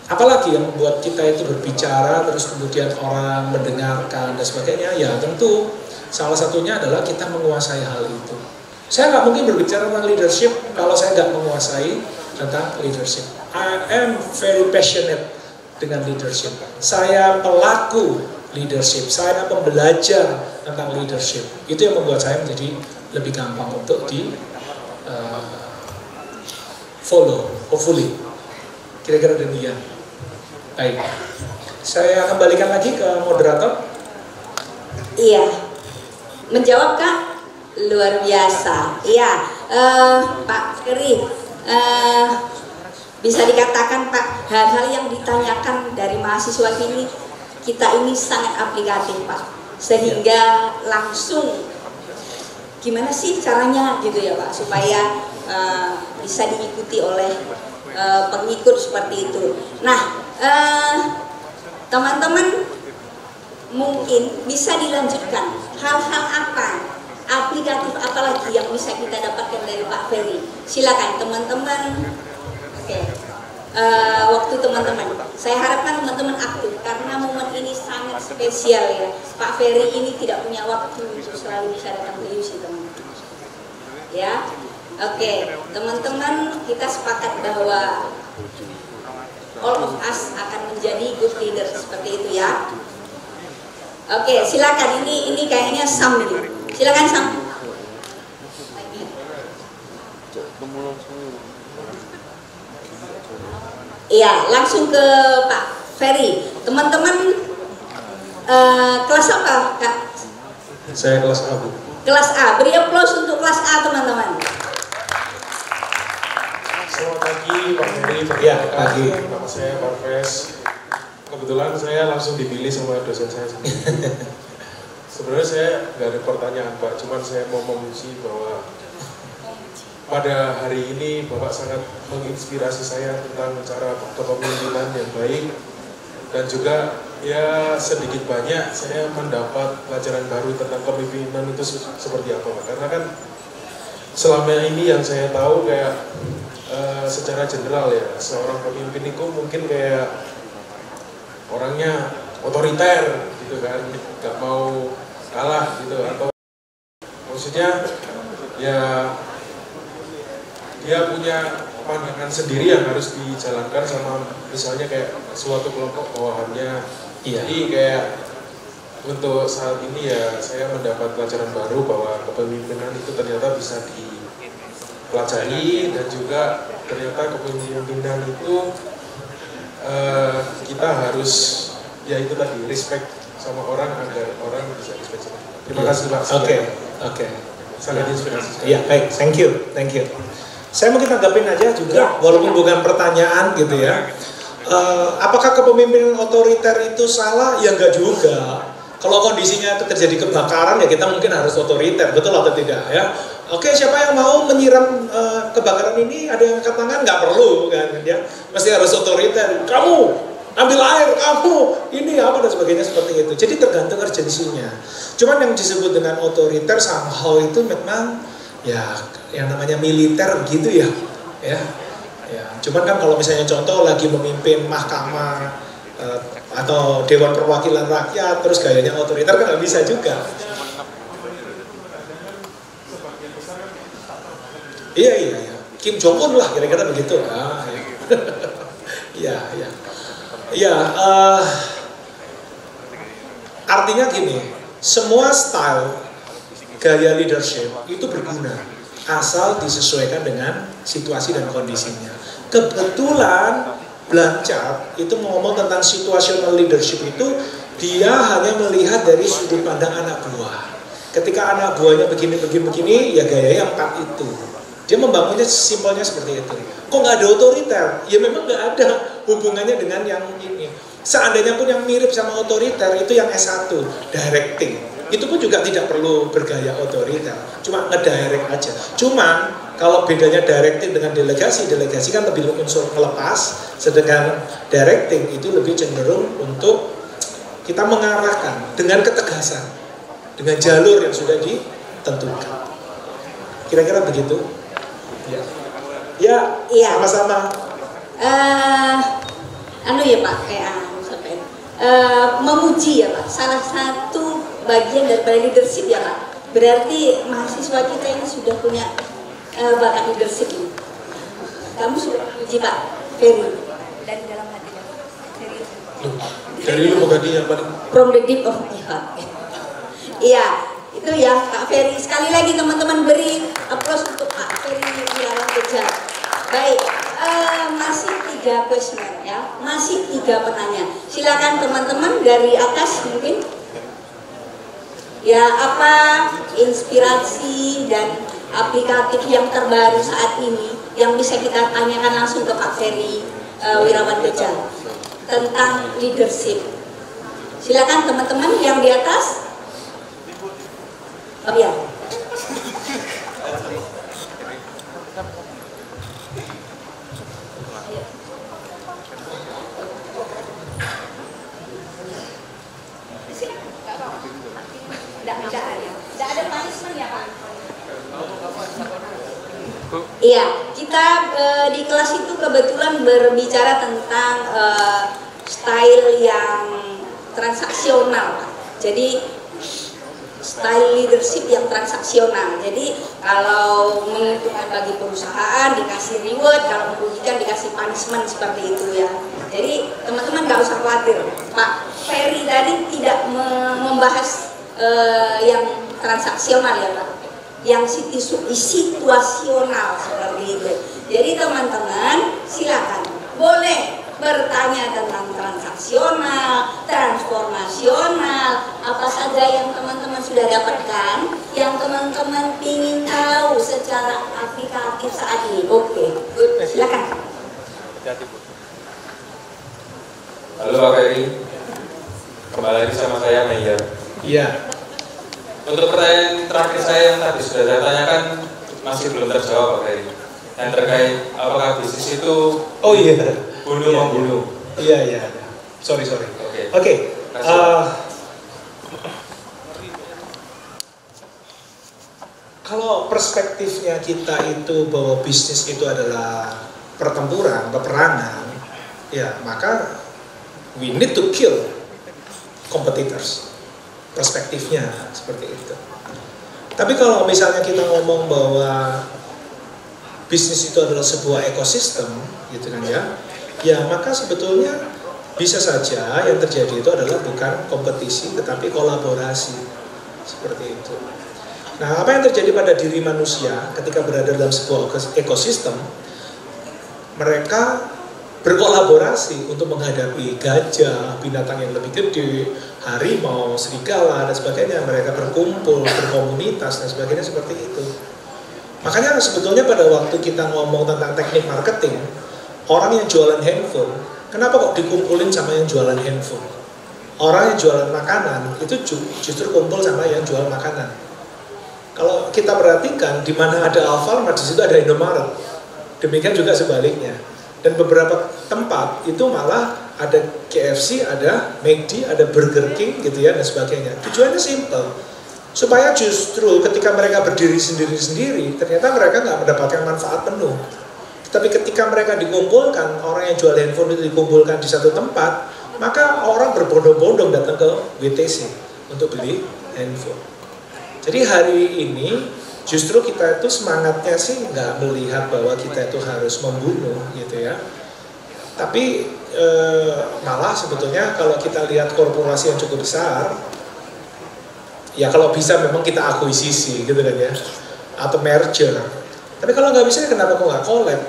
apalagi yang membuat kita itu berbicara terus kemudian orang mendengarkan dan sebagainya? Ya, tentu salah satunya adalah kita menguasai hal itu. Saya nggak mungkin berbicara tentang leadership kalau saya nggak menguasai tentang leadership. I am very passionate dengan leadership. Saya pelaku leadership, saya pembelajar tentang leadership. Itu yang membuat saya menjadi lebih gampang untuk di follow, hopefully. Kira-kira demikian. Baik, saya kembalikan lagi ke moderator. Iya, menjawab Kak, luar biasa. Iya, Pak Ferry, bisa dikatakan Pak, hal-hal yang ditanyakan dari mahasiswa kita ini sangat aplikatif Pak, sehingga langsung gimana sih caranya gitu ya Pak, supaya bisa diikuti oleh pengikut seperti itu. Nah, teman-teman mungkin bisa dilanjutkan hal-hal apa, aplikatif apa lagi yang bisa kita dapatkan dari Pak Ferry. Silakan teman-teman. Oke. Waktu teman-teman, saya harapkan teman-teman aktif karena momen ini sangat spesial ya. Pak Ferry ini tidak punya waktu untuk selalu bisa datang ke UC teman-teman. Ya, oke, teman-teman, kita sepakat bahwa all of us akan menjadi good leader seperti itu ya. Oke, silakan, ini kayaknya Sam ini. Silakan Sam. Iya, langsung ke Pak Ferry. Teman-teman kelas apa Kak? Saya kelas A, Bu. Kelas A, beri aplaus untuk kelas A teman-teman. Selamat pagi Pak Ferry. Ya, pagi. Nama saya Parves. Kebetulan saya langsung dipilih sama dosen saya. Sebenarnya saya nggak ada pertanyaan Pak, cuman saya mau memuji bahwa pada hari ini Bapak sangat menginspirasi saya tentang cara kepemimpinan yang baik, dan juga ya sedikit banyak saya mendapat pelajaran baru tentang kepemimpinan itu seperti apa Pak. Karena kan selama ini yang saya tahu kayak secara general ya, seorang pemimpin itu mungkin kayak orangnya otoriter gitu kan, nggak mau kalah gitu, atau maksudnya ya dia punya pandangan sendiri yang harus dijalankan sama misalnya kayak suatu kelompok bawahannya. Iya. Jadi kayak untuk saat ini ya saya mendapat pelajaran baru bahwa kepemimpinan itu ternyata bisa dipelajari, dan juga ternyata kepemimpinan itu kita harus ya itu tadi respect sama orang agar orang bisa respect sama kita. Terima kasih Pak. Oke. Sangat inspirasi. Iya, baik, thank you. Saya mungkin tanggapin aja juga, walaupun bukan pertanyaan gitu ya. Apakah kepemimpinan otoriter itu salah? Ya enggak juga. Kalau kondisinya itu terjadi kebakaran ya kita mungkin harus otoriter, betul atau tidak ya? Oke, siapa yang mau menyiram kebakaran ini? Ada yang angkat tangan? Nggak perlu kan ya? Mesti harus otoriter. Kamu ambil air, kamu ini apa dan sebagainya seperti itu. Jadi tergantung urgensinya. Cuman yang disebut dengan otoriter somehow itu memang ya yang namanya militer gitu ya. Cuman kan kalau misalnya contoh lagi memimpin mahkamah atau Dewan Perwakilan Rakyat terus gayanya otoriter kan nggak bisa juga. Iya. Kim Jong Un lah kira-kira begitu. Artinya gini, semua style gaya leadership itu berguna asal disesuaikan dengan situasi dan kondisinya. Kebetulan Blanchard itu ngomong tentang situational leadership itu dia hanya melihat dari sudut pandang anak buah. Ketika anak buahnya begini, ya gayanya 4 itu. Dia membangunnya simpelnya seperti itu. Kok nggak ada otoriter? Ya memang nggak ada hubungannya dengan yang ini. Seandainya pun yang mirip sama otoriter itu yang S1, directing. Itu pun juga tidak perlu bergaya otoriter, cuma ngedirect aja. Cuman kalau bedanya directing dengan delegasi kan lebih unsur melepas, sedangkan directing itu lebih cenderung untuk kita mengarahkan dengan ketegasan, dengan jalur yang sudah ditentukan. Kira-kira begitu? Ya, sama-sama. Ya Pak, memuji ya Pak, salah satu bagian daripada leadership ya Pak. Berarti mahasiswa kita ini sudah punya bakat leadership ini. Kamu sudah memuji Pak Ferry dari dalam hati kamu. Dari lu bukan dia paling. From the deep of my heart. Iya, itu ya Pak Ferry. Sekali lagi teman-teman beri aplaus untuk Pak Ferry Irawan Teja. Baik, masih 3 question ya, masih 3 pertanyaan. Silakan teman-teman dari atas mungkin. Ya, apa inspirasi dan aplikatif yang terbaru saat ini yang bisa kita tanyakan langsung ke Pak Ferry Wirawan Beja tentang leadership. Silakan teman-teman yang di atas. Oh ya. Tidak ada punishment ya Pak? Iya, kita di kelas itu kebetulan berbicara tentang style yang transaksional, Pak. Jadi style leadership yang transaksional. Jadi kalau menguntungkan bagi perusahaan dikasih reward, kalau merugikan dikasih punishment seperti itu ya. Jadi teman-teman nggak usah khawatir. Pak Ferry tadi tidak membahas yang transaksional ya Pak, yang situasional seperti itu. Jadi teman-teman silakan boleh bertanya tentang transaksional, transformasional, apa saja yang teman-teman sudah dapatkan, yang teman-teman ingin tahu secara aplikatif saat ini. Oke, silakan. Halo Pak Ferry, kembali lagi sama saya Meyer. Iya. Untuk pertanyaan terakhir saya yang tadi sudah saya tanyakan masih belum terjawab Pak Ferry. Yang terkait apakah bisnis itu bunuh membunuh? Iya. Sorry. Oke. Kalau perspektifnya kita itu bahwa bisnis itu adalah pertempuran, peperangan, ya maka we need to kill competitors. Perspektifnya seperti itu. Tapi kalau misalnya kita ngomong bahwa bisnis itu adalah sebuah ekosistem, gitu kan ya maka sebetulnya bisa saja yang terjadi itu adalah bukan kompetisi, tetapi kolaborasi, seperti itu. Nah, apa yang terjadi pada diri manusia ketika berada dalam sebuah ekosistem? Mereka berkolaborasi untuk menghadapi gajah, binatang yang lebih gede, harimau, serigala, dan sebagainya. Mereka berkumpul, berkomunitas, dan sebagainya seperti itu. Makanya sebetulnya pada waktu kita ngomong tentang teknik marketing, orang yang jualan handphone, kenapa kok dikumpulin sama yang jualan handphone? Orang yang jualan makanan, itu justru kumpul sama yang jual makanan. Kalau kita perhatikan, di mana ada Alfamart, di situ ada Indomaret. Demikian juga sebaliknya. Dan beberapa tempat itu malah ada KFC, ada McD, ada Burger King gitu ya dan sebagainya. Tujuannya simple, supaya justru ketika mereka berdiri sendiri-sendiri, ternyata mereka nggak mendapatkan manfaat penuh. Tapi ketika mereka dikumpulkan, orang yang jual handphone itu dikumpulkan di satu tempat, maka orang berbondong-bondong datang ke WTC untuk beli handphone. Jadi hari ini justru kita itu semangatnya sih nggak melihat bahwa kita itu harus membunuh gitu ya. Tapi malah sebetulnya kalau kita lihat korporasi yang cukup besar, ya kalau bisa memang kita akuisisi gitu kan ya, atau merger. Tapi kalau nggak bisa, kenapa kok nggak collab?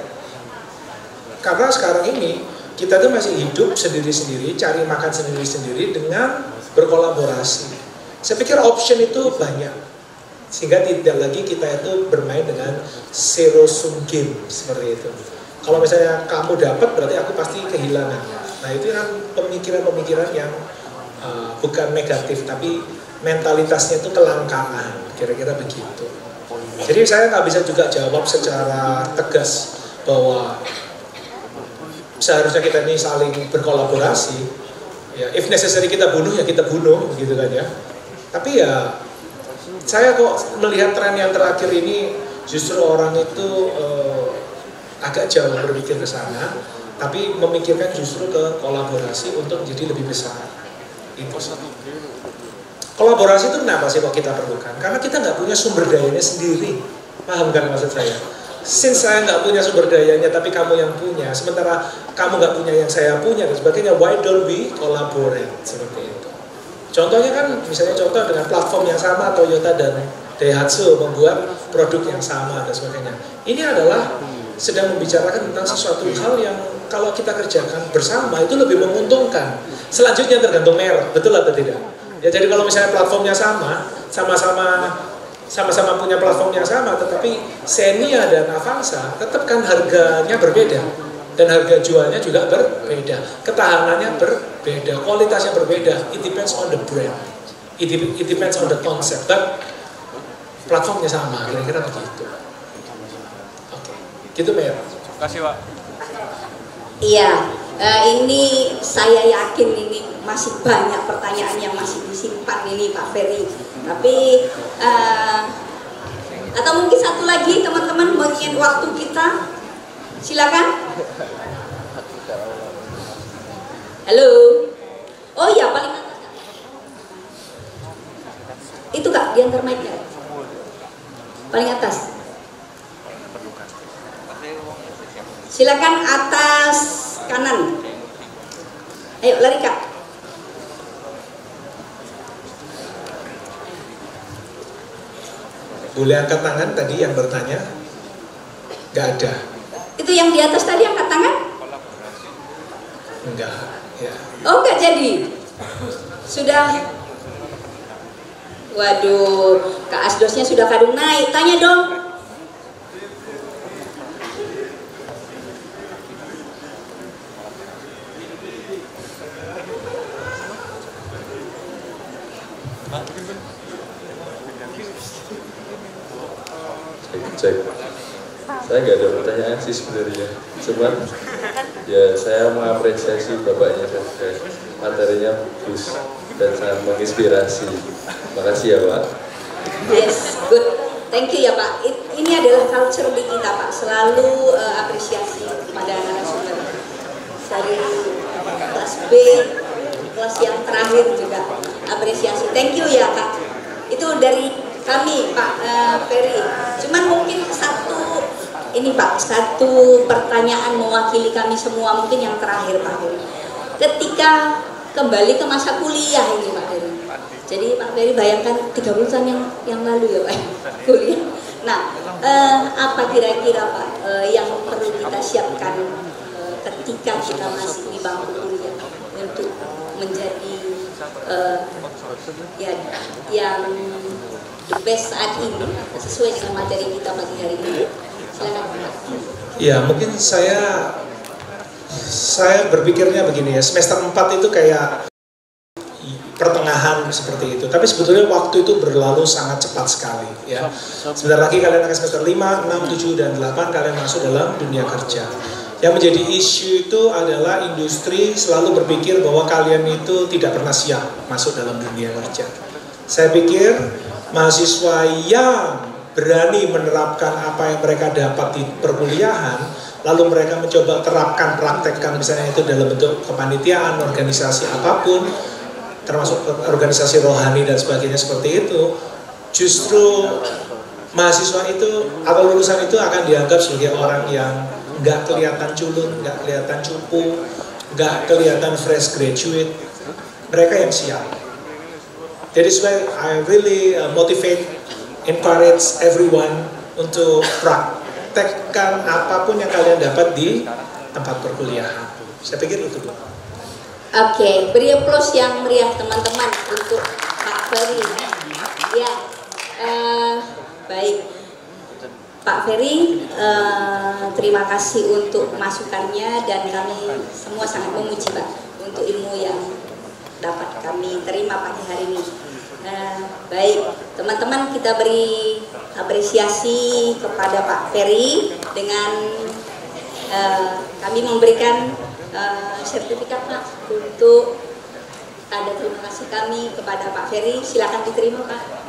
Karena sekarang ini kita tuh masih hidup sendiri-sendiri, cari makan sendiri-sendiri dengan berkolaborasi. Saya pikir option itu banyak, sehingga tidak lagi kita itu bermain dengan zero sum game seperti itu. Kalau misalnya kamu dapat, berarti aku pasti kehilangan. Nah itu kan pemikiran-pemikiran yang bukan negatif, tapi mentalitasnya itu kelangkaan, kira-kira begitu. Jadi saya nggak bisa juga jawab secara tegas bahwa seharusnya kita ini saling berkolaborasi. Ya, if necessary kita bunuh ya kita bunuh, gitu kan ya. Tapi ya saya kok melihat tren yang terakhir ini justru orang itu agak jauh berpikir ke sana, tapi memikirkan justru ke kolaborasi untuk menjadi lebih besar. Itu satu. Kolaborasi itu kenapa sih kok kita perlukan? Karena kita nggak punya sumber dayanya sendiri. Paham kan maksud saya? Since saya nggak punya sumber dayanya, tapi kamu yang punya, sementara kamu nggak punya yang saya punya dan sebagainya, why don't we collaborate? Seperti itu. Contohnya kan, misalnya contoh dengan platform yang sama, Toyota dan Daihatsu membuat produk yang sama dan sebagainya. Ini adalah sedang membicarakan tentang sesuatu hal yang kalau kita kerjakan bersama itu lebih menguntungkan. Selanjutnya tergantung merek, betul atau tidak? Ya jadi kalau misalnya platformnya sama-sama sama-sama punya platform yang sama, tetapi Xenia dan Avanza tetap kan harganya berbeda dan harga jualnya juga berbeda, ketahanannya berbeda, kualitasnya berbeda. It depends on the brand, it depends on the concept, but platformnya sama, kira-kira begitu. Oke, gitu Mer. Terima kasih Pak. Iya, ini saya yakin ini masih banyak pertanyaan yang masih disimpan ini Pak Ferry. Tapi atau mungkin satu lagi teman-teman mengingat waktu kita, silakan. Halo. Oh iya, paling atas Kak. Itu Kak, diantar mic-nya. Paling atas. Silakan atas kanan. Ayo lari Kak. Boleh angkat tangan tadi yang bertanya? Gak ada. Itu yang di atas tadi angkat tangan? Enggak, ya. Oh enggak jadi. Sudah. Waduh, Kak Asdosnya sudah kadung naik. Tanya dong. Cek. Saya nggak ada pertanyaan sih sebenarnya, cuman ya saya mengapresiasi bapaknya saja, materinya bagus dan sangat menginspirasi. Makasih ya Pak. Yes, good. Thank you ya Pak. Ini adalah culture di kita Pak. Selalu apresiasi kepada narasumber. Dari kelas B, kelas yang terakhir juga apresiasi. Thank you ya Kak. Itu dari kami Pak Ferry. Cuman mungkin satu pertanyaan mewakili kami semua, mungkin yang terakhir Pak Ferry. Ketika kembali ke masa kuliah ini Pak Ferry. Jadi Pak Ferry bayangkan 30 tahun yang lalu ya Pak kuliah. Nah, apa kira-kira Pak yang perlu kita siapkan ketika kita masih di bangku kuliah untuk menjadi yang the best saat ini sesuai dengan materi kita pagi hari ini. Silakan. Ya, mungkin saya berpikirnya begini ya, semester 4 itu kayak pertengahan seperti itu. Tapi sebetulnya waktu itu berlalu sangat cepat sekali ya. Sebentar lagi kalian akan semester 5, 6, 7, dan 8 kalian masuk dalam dunia kerja. Yang menjadi isu itu adalah industri selalu berpikir bahwa kalian itu tidak pernah siap masuk dalam dunia kerja. Saya pikir mahasiswa yang berani menerapkan apa yang mereka dapat di perkuliahan, lalu mereka mencoba terapkan, praktekkan misalnya itu dalam bentuk kepanitiaan, organisasi apapun, termasuk organisasi rohani dan sebagainya seperti itu, justru mahasiswa itu atau lulusan itu akan dianggap sebagai orang yang nggak kelihatan culun, nggak kelihatan cupu, nggak kelihatan fresh graduate. Mereka yang siap. That is why I really motivate, encourage everyone untuk praktekkan apapun yang kalian dapat di tempat perkuliahan. Saya pikir itu. Oke, beri aplaus yang meriah teman-teman untuk Pak Ferry. Ya, baik. Pak Ferry, terima kasih untuk masukannya dan kami semua sangat memuji Pak untuk ilmu yang dapat kami terima pagi hari ini. Baik, teman-teman, kita beri apresiasi kepada Pak Ferry dengan kami memberikan sertifikat Pak untuk tanda terima kasih kami kepada Pak Ferry. Silakan diterima Pak.